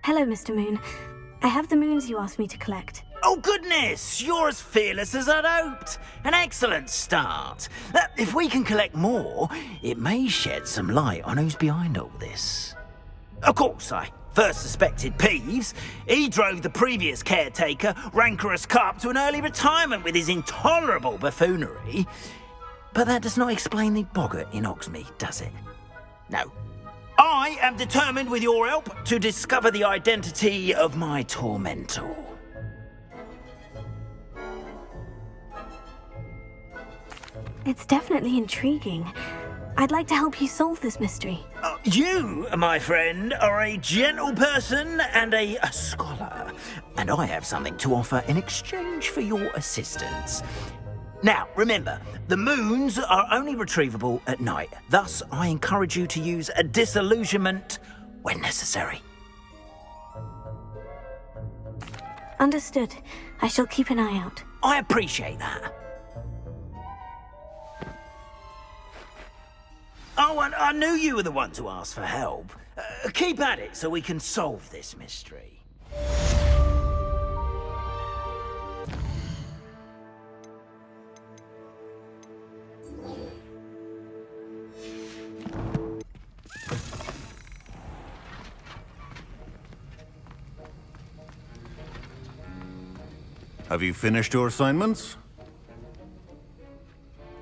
Hello, Mr. Moon. I have the moons you asked me to collect. Oh goodness, you're as fearless as I'd hoped. An excellent start. If we can collect more, it may shed some light on who's behind all this. Of course, I first suspected Peeves. He drove the previous caretaker, rancorous Carp, to an early retirement with his intolerable buffoonery. But that does not explain the boggart in Hogsmeade, does it? No. I am determined, with your help, to discover the identity of my tormentor. It's definitely intriguing. I'd like to help you solve this mystery. You, my friend, are a gentle person and a scholar, and I have something to offer in exchange for your assistance. Now, remember, the moons are only retrievable at night. Thus, I encourage you to use a disillusionment when necessary. Understood. I shall keep an eye out. I appreciate that. Oh, and I knew you were the one to ask for help. Keep at it so we can solve this mystery. Have you finished your assignments?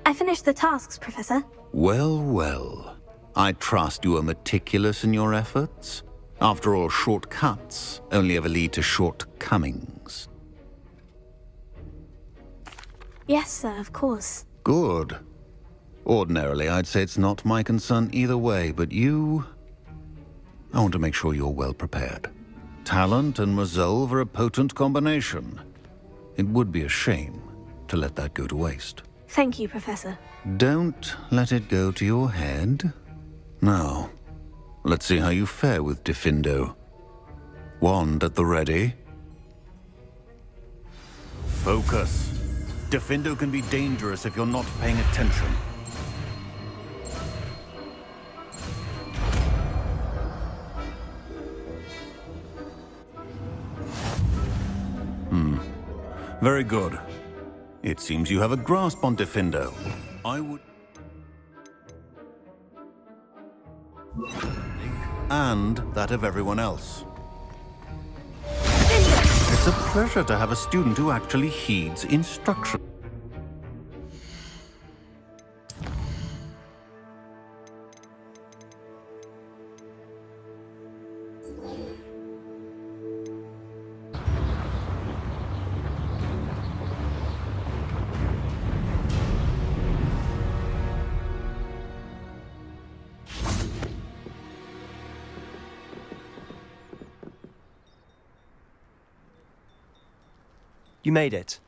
I finished the tasks, Professor. Well, well. I trust you are meticulous in your efforts. After all, shortcuts only ever lead to shortcomings. Yes, sir, of course. Good. Ordinarily, I'd say it's not my concern either way, but you... I want to make sure you're well prepared. Talent and resolve are a potent combination. It would be a shame to let that go to waste. Thank you, Professor. Don't let it go to your head. Now, let's see how you fare with Diffindo. Wand at the ready. Focus. Diffindo can be dangerous if you're not paying attention. Very good. It seems you have a grasp on Diffindo. I would... and that of everyone else. It's a pleasure to have a student who actually heeds instruction. You made it.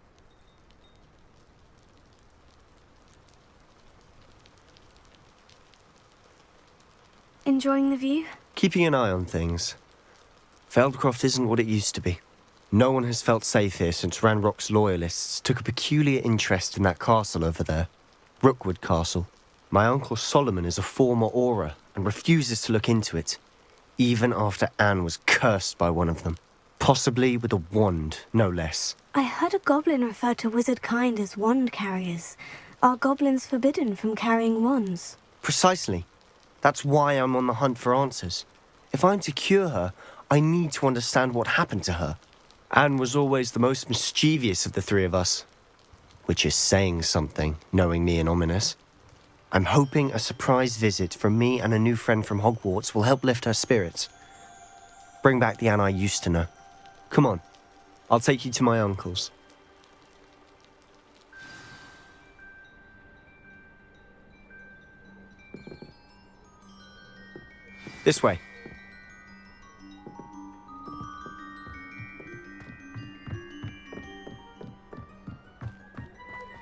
Enjoying the view? Keeping an eye on things. Feldcroft isn't what it used to be. No one has felt safe here since Ranrock's loyalists took a peculiar interest in that castle over there. Rookwood Castle. My uncle Solomon is a former Auror and refuses to look into it, even after Anne was cursed by one of them. Possibly with a wand, no less. I heard a goblin refer to wizard kind as wand carriers. Are goblins forbidden from carrying wands? Precisely. That's why I'm on the hunt for answers. If I'm to cure her, I need to understand what happened to her. Anne was always the most mischievous of the three of us. Which is saying something, knowing me and Ominous. I'm hoping a surprise visit from me and a new friend from Hogwarts will help lift her spirits. Bring back the Anne I used to know. Come on, I'll take you to my uncle's. This way.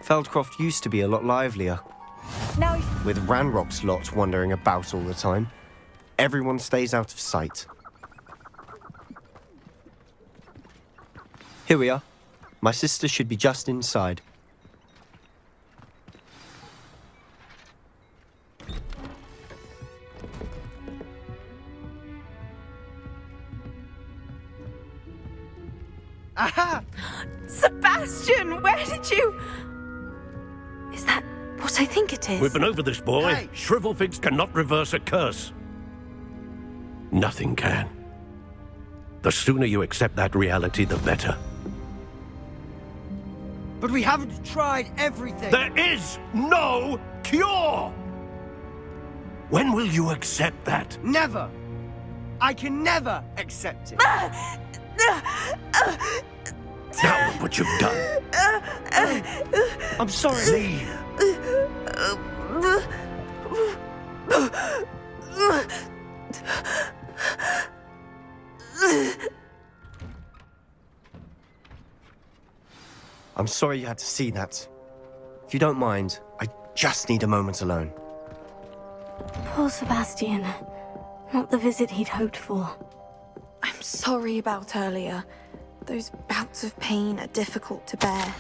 Feldcroft used to be a lot livelier. Now, With Ranrock's lot wandering about all the time, everyone stays out of sight. Here we are. My sister should be just inside. Aha! Sebastian, where did you... Is that what I think it is? We've been over this, boy. Hey. Shrivelfigs cannot reverse a curse. Nothing can. The sooner you accept that reality, the better. But we haven't tried everything. There is no cure! When will you accept that? Never. I can never accept it. Now look what you've done. I'm sorry. Leave. I'm sorry you had to see that. If you don't mind, I just need a moment alone. Poor Sebastian. Not the visit he'd hoped for. I'm sorry about earlier. Those bouts of pain are difficult to bear.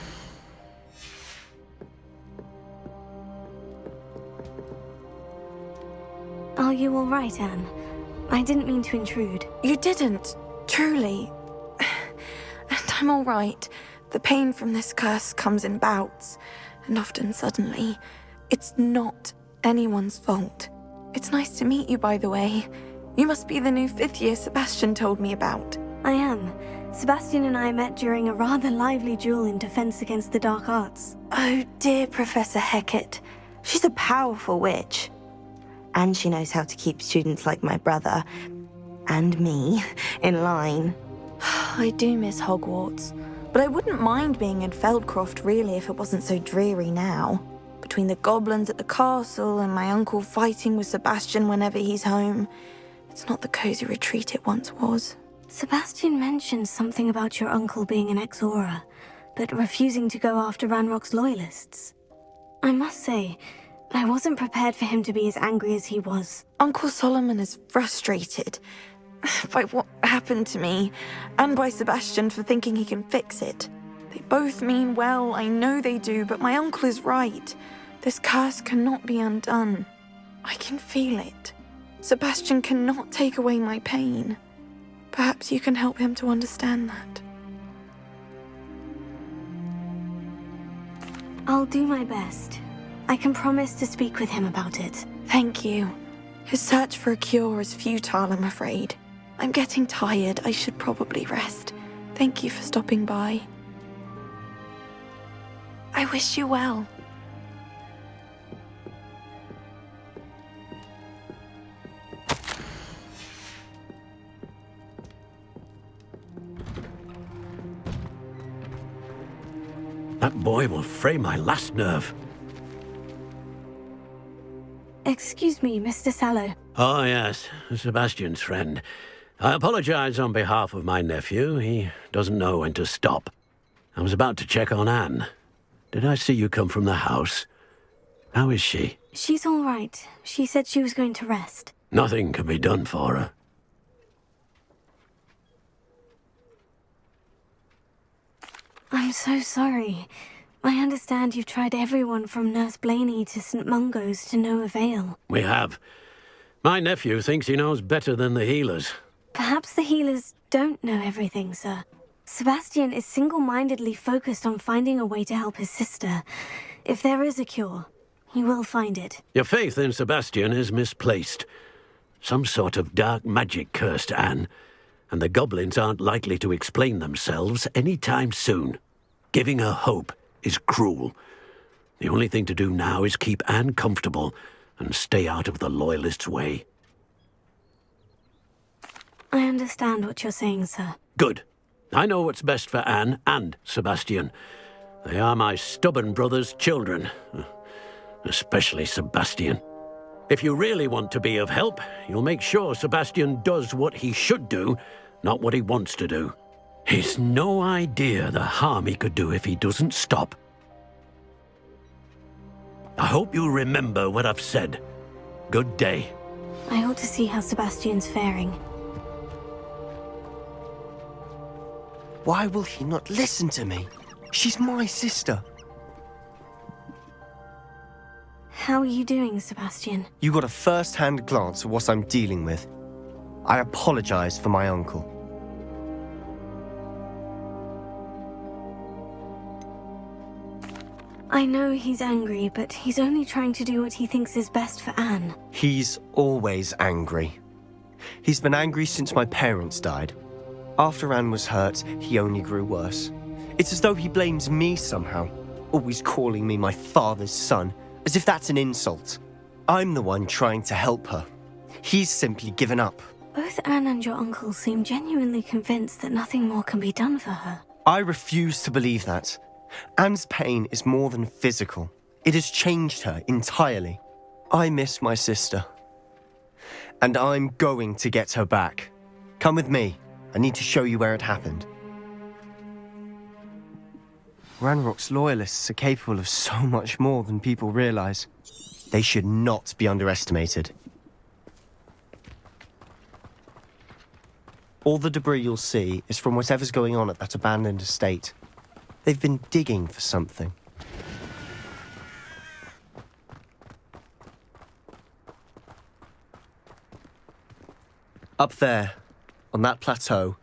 Are you all right, Anne? I didn't mean to intrude. You didn't, truly. And I'm all right. The pain from this curse comes in bouts, and often suddenly. It's not anyone's fault. It's nice to meet you, by the way. You must be the new 5th year Sebastian told me about. I am. Sebastian and I met during a rather lively duel in Defense Against the Dark Arts. Oh, dear Professor Hecat. She's a powerful witch. And she knows how to keep students like my brother, and me, in line. I do miss Hogwarts, but I wouldn't mind being in Feldcroft, really, if it wasn't so dreary now. Between the goblins at the castle and my uncle fighting with Sebastian whenever he's home, it's not the cozy retreat it once was. Sebastian mentioned something about your uncle being an ex-Auror, but refusing to go after Ranrock's loyalists. I must say, I wasn't prepared for him to be as angry as he was. Uncle Solomon is frustrated by what happened to me, and by Sebastian for thinking he can fix it. They both mean well, I know they do, but my uncle is right. This curse cannot be undone. I can feel it. Sebastian cannot take away my pain. Perhaps you can help him to understand that. I'll do my best. I can promise to speak with him about it. Thank you. His search for a cure is futile, I'm afraid. I'm getting tired. I should probably rest. Thank you for stopping by. I wish you well. That boy will fray my last nerve. Excuse me, Mr. Sallow. Oh, yes, Sebastian's friend. I apologize on behalf of my nephew. He doesn't know when to stop. I was about to check on Anne. Did I see you come from the house? How is she? She's all right. She said she was going to rest. Nothing can be done for her. I'm so sorry. I understand you've tried everyone from Nurse Blaney to St. Mungo's to no avail. We have. My nephew thinks he knows better than the healers. Perhaps the healers don't know everything, sir. Sebastian is single-mindedly focused on finding a way to help his sister. If there is a cure, he will find it. Your faith in Sebastian is misplaced. Some sort of dark magic cursed Anne, and the goblins aren't likely to explain themselves anytime soon. Giving her hope is cruel. The only thing to do now is keep Anne comfortable and stay out of the Loyalists' way. I understand what you're saying, sir. Good. I know what's best for Anne and Sebastian. They are my stubborn brother's children. Especially Sebastian. If you really want to be of help, you'll make sure Sebastian does what he should do, not what he wants to do. He's no idea the harm he could do if he doesn't stop. I hope you remember what I've said. Good day. I ought to see how Sebastian's faring. Why will he not listen to me? She's my sister. How are you doing, Sebastian? You got a first-hand glance at what I'm dealing with. I apologize for my uncle. I know he's angry, but he's only trying to do what he thinks is best for Anne. He's always angry. He's been angry since my parents died. After Anne was hurt, he only grew worse. It's as though he blames me somehow, always calling me my father's son, as if that's an insult. I'm the one trying to help her. He's simply given up. Both Anne and your uncle seem genuinely convinced that nothing more can be done for her. I refuse to believe that. Anne's pain is more than physical. It has changed her entirely. I miss my sister. And I'm going to get her back. Come with me. I need to show you where it happened. Ranrock's loyalists are capable of so much more than people realize. They should not be underestimated. All the debris you'll see is from whatever's going on at that abandoned estate. They've been digging for something. Up there, on that plateau,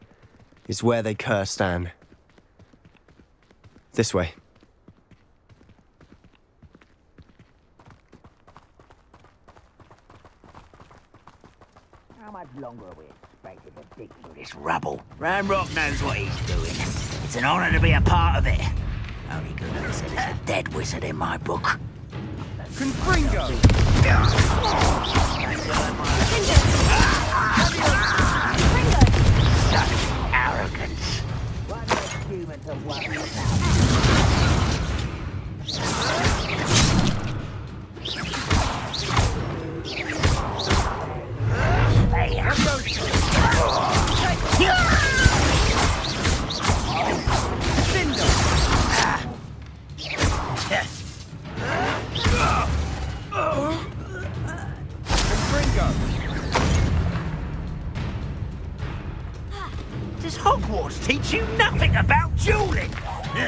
is where they cursed Anne. This way. How much longer are we expected to dig through this rubble? Ranrock knows what he's doing. It's an honor to be a part of it. Only good news is there's a dead wizard in my book. Confringo! Such arrogance. One less human to worry Does Hogwarts teach you nothing about dueling? Are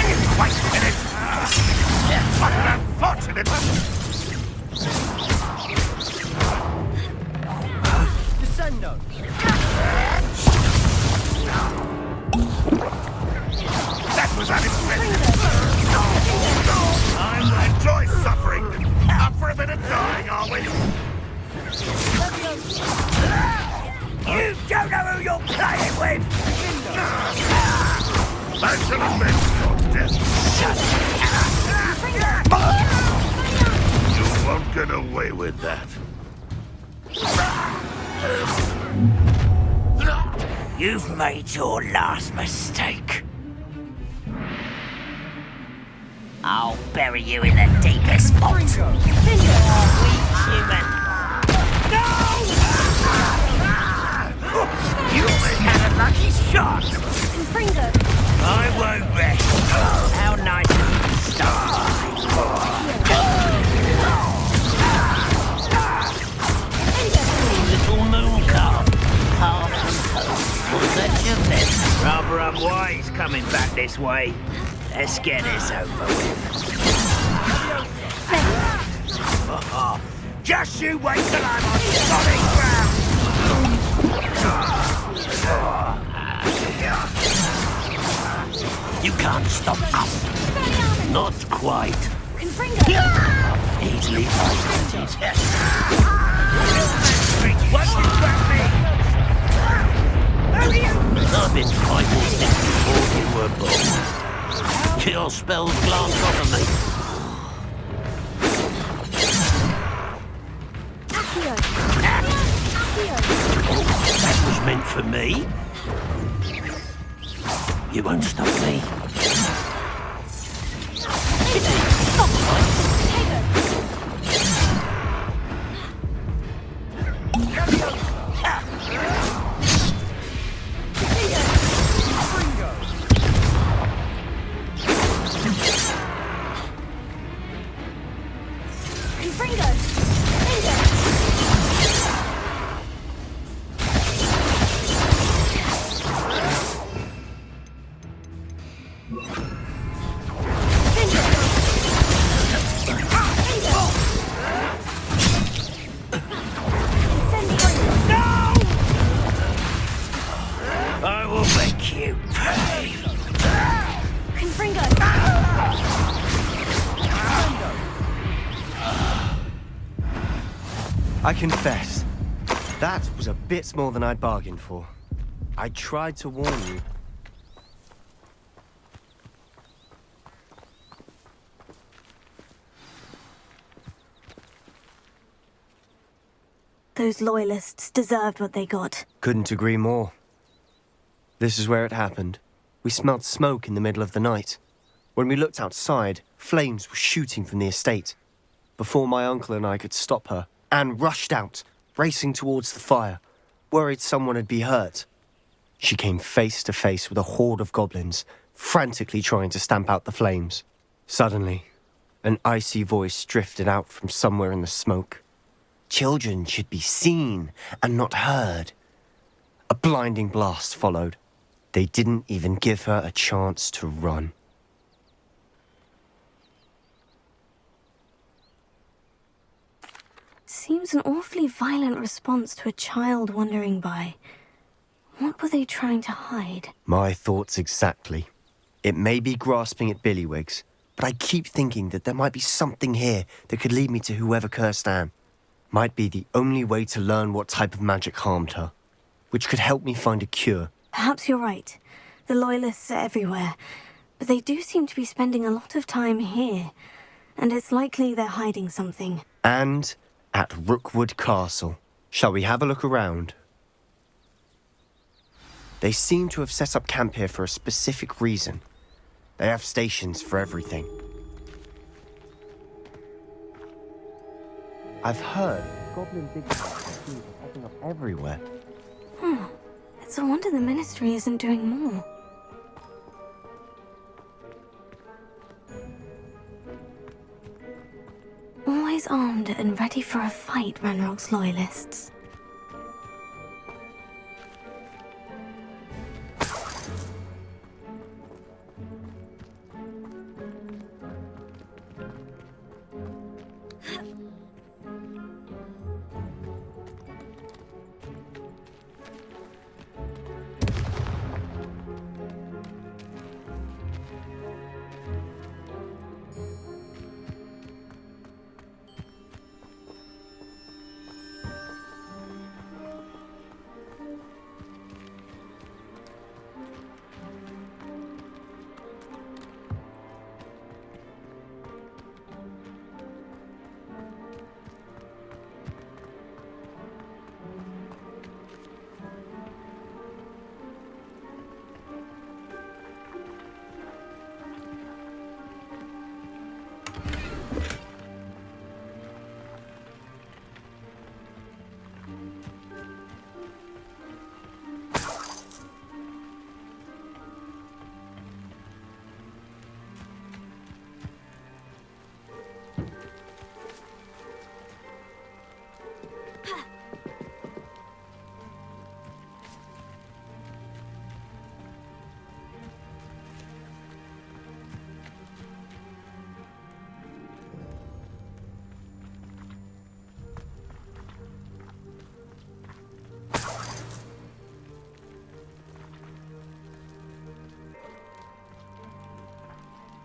you quite finished? What an unfortunate... Descendo. That was unexpected. I enjoy suffering. Up for a bit of dying, are we? You don't know who you're playing with! I shall avenge your death. You won't get away with that. You've made your last mistake. I'll bury you in the deepest spot. Weak human. No! You almost had a lucky shot. I won't rest. How nice of you to start. Little moon calf. Was that your best? Rather unwise coming back this way. Let's get this over with. Just you wait till I'm on solid ground. You can't stop us. Not quite. Easily isolated. What does that mean? I've been fighting since before you were born. Your spells glance off of me. That was meant for me. You won't stop me. I will make you pay. I confess, that was a bit more than I'd bargained for. I tried to warn you. Those loyalists deserved what they got. Couldn't agree more. This is where it happened. We smelled smoke in the middle of the night. When we looked outside, flames were shooting from the estate. Before my uncle and I could stop her, Anne rushed out, racing towards the fire, worried someone had been hurt. She came face to face with a horde of goblins, frantically trying to stamp out the flames. Suddenly, an icy voice drifted out from somewhere in the smoke. Children should be seen and not heard. A blinding blast followed. They didn't even give her a chance to run. Seems an awfully violent response to a child wandering by. What were they trying to hide? My thoughts exactly. It may be grasping at Billywigs, but I keep thinking that there might be something here that could lead me to whoever cursed Anne. Might be the only way to learn what type of magic harmed her, which could help me find a cure. Perhaps you're right. The Loyalists are everywhere, but they do seem to be spending a lot of time here, and it's likely they're hiding something. And at Rookwood Castle. Shall we have a look around? They seem to have set up camp here for a specific reason. They have stations for everything. I've heard goblin diggers are popping up everywhere. It's a wonder the Ministry isn't doing more. Always armed and ready for a fight, Ranrock's Loyalists.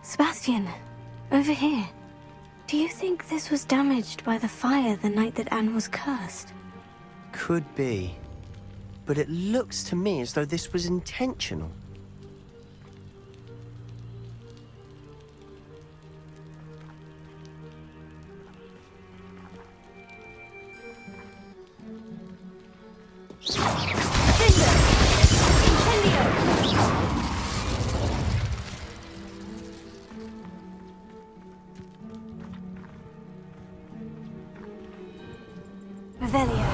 Sebastian, over here. Do you think this was damaged by the fire the night that Anne was cursed? Could be. But it looks to me as though this was intentional. Revelio.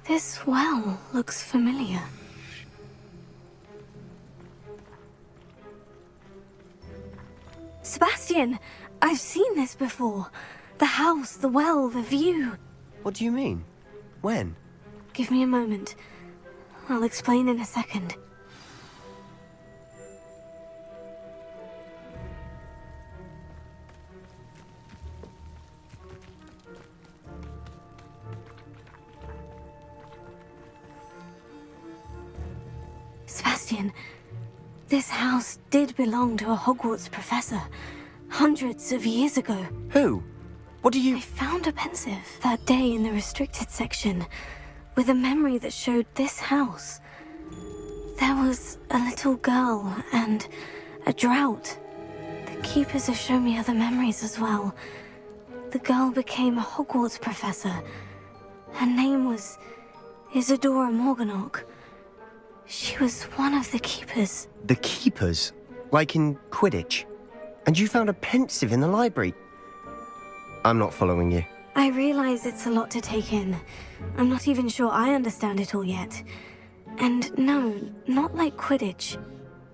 This well looks familiar. Sebastian, I've seen this before. The house, the well, the view. What do you mean? When? Give me a moment. I'll explain in a second. Sebastian, this house did belong to a Hogwarts professor, hundreds of years ago. Who? What do you... I found a pensive that day in the restricted section, with a memory that showed this house. There was a little girl and a drought. The keepers have shown me other memories as well. The girl became a Hogwarts professor. Her name was Isadora Morganach. She was one of the keepers. The keepers? Like in Quidditch? And you found a pensive in the library? I'm not following you. I realize it's a lot to take in. I'm not even sure I understand it all yet. And no, not like Quidditch.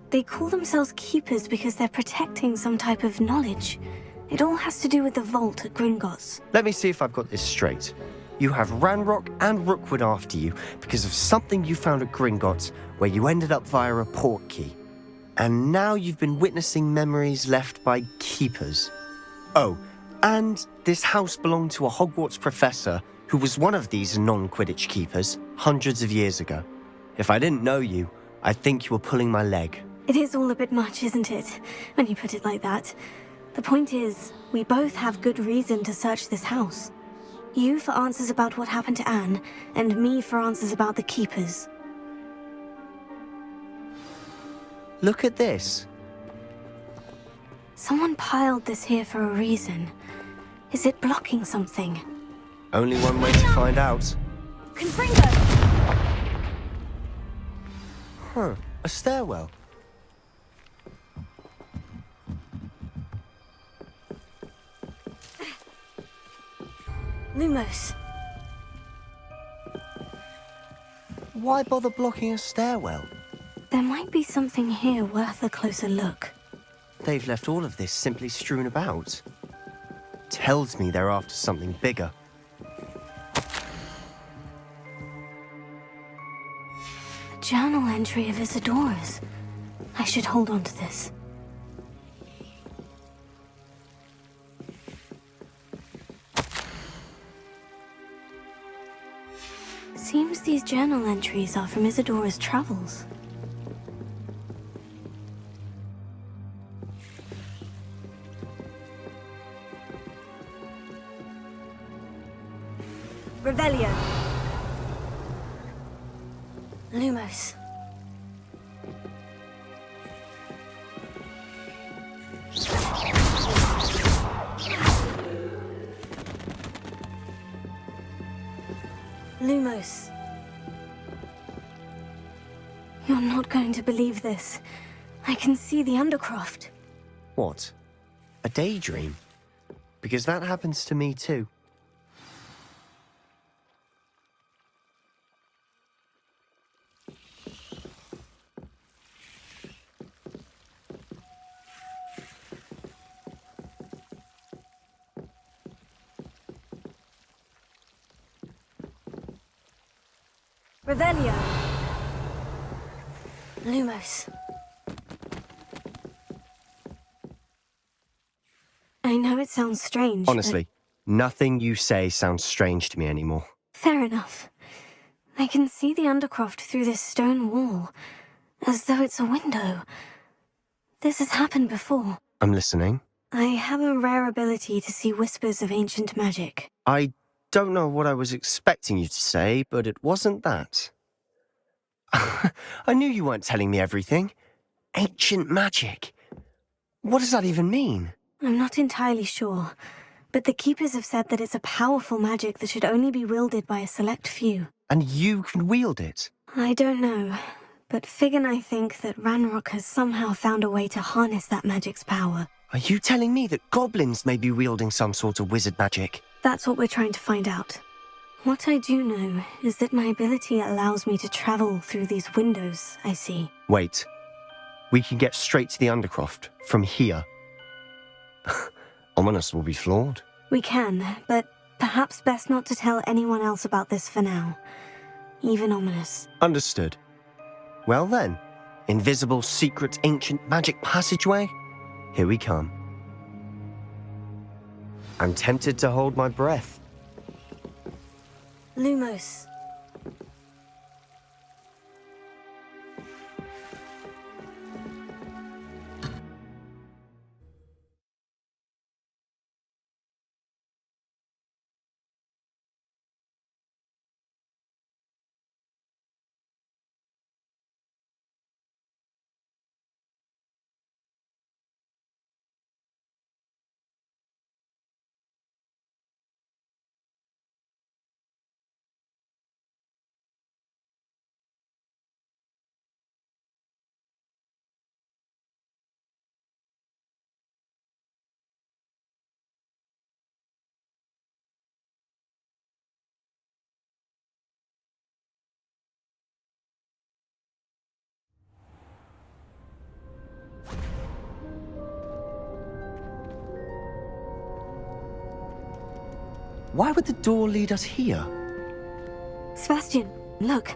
They call themselves keepers because they're protecting some type of knowledge. It all has to do with the vault at Gringotts. Let me see if I've got this straight. You have Ranrock and Rookwood after you because of something you found at Gringotts where you ended up via a port key. And now you've been witnessing memories left by keepers. Oh, and this house belonged to a Hogwarts professor who was one of these non-Quidditch keepers hundreds of years ago. If I didn't know you, I'd think you were pulling my leg. It is all a bit much, isn't it, when you put it like that? The point is, we both have good reason to search this house. You for answers about what happened to Anne, and me for answers about the keepers. Look at this. Someone piled this here for a reason. Is it blocking something? Only one way to find out. Confringo! Huh, a stairwell. Lumos. Why bother blocking a stairwell? There might be something here worth a closer look. They've left all of this simply strewn about. Tells me they're after something bigger. A journal entry of Isadora's. I should hold on to this. Seems these journal entries are from Isadora's travels. Revelio. Lumos. Lumos. You're not going to believe this. I can see the Undercroft. What? A daydream? Because that happens to me too. Revelio. Lumos. I know it sounds strange, Honestly, nothing you say sounds strange to me anymore. Fair enough. I can see the Undercroft through this stone wall, as though it's a window. This has happened before. I'm listening. I have a rare ability to see whispers of ancient magic. I don't know what I was expecting you to say, but it wasn't that. I knew you weren't telling me everything. Ancient magic. What does that even mean? I'm not entirely sure, but the Keepers have said that it's a powerful magic that should only be wielded by a select few. And you can wield it? I don't know, but Fig and I think that Ranrock has somehow found a way to harness that magic's power. Are you telling me that goblins may be wielding some sort of wizard magic? That's what we're trying to find out. What I do know is that my ability allows me to travel through these windows I see. Wait. We can get straight to the Undercroft from here. Ominous will be flawed. We can, but perhaps best not to tell anyone else about this for now. Even Ominous. Understood. Well then, invisible, secret, ancient magic passageway? Here we come. I'm tempted to hold my breath. Lumos. Why would the door lead us here? Sebastian, look.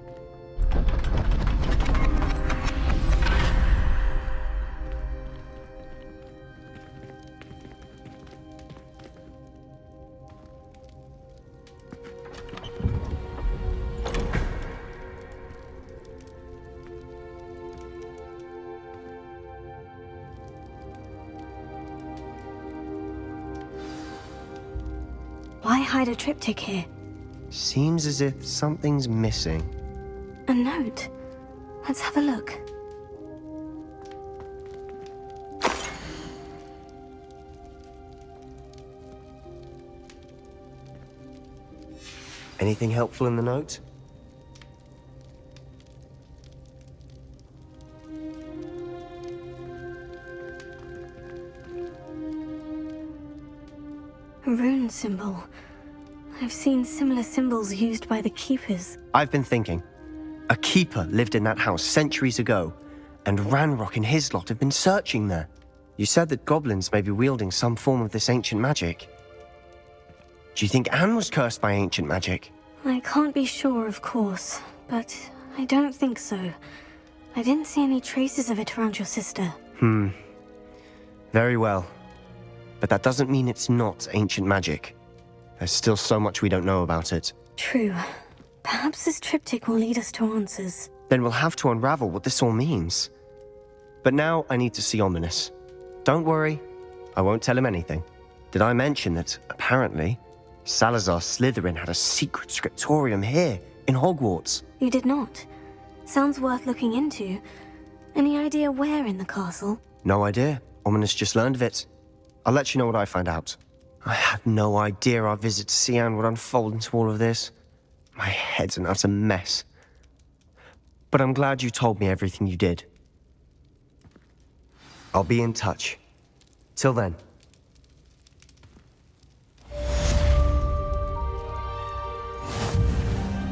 Why hide a triptych here? Seems as if something's missing. A note. Let's have a look. Anything helpful in the note? A rune symbol. I've seen similar symbols used by the Keepers. I've been thinking. A keeper lived in that house centuries ago, and Ranrock and his lot have been searching there. You said that goblins may be wielding some form of this ancient magic. Do you think Anne was cursed by ancient magic? I can't be sure, of course, but I don't think so. I didn't see any traces of it around your sister. Very well. But that doesn't mean it's not ancient magic. There's still so much we don't know about it. True. Perhaps this triptych will lead us to answers. Then we'll have to unravel what this all means. But now I need to see Ominous. Don't worry, I won't tell him anything. Did I mention that, apparently, Salazar Slytherin had a secret scriptorium here, in Hogwarts? You did not. Sounds worth looking into. Any idea where in the castle? No idea. Ominous just learned of it. I'll let you know what I find out. I had no idea our visit to Sian would unfold into all of this. My head's an utter mess. But I'm glad you told me everything you did. I'll be in touch. Till then.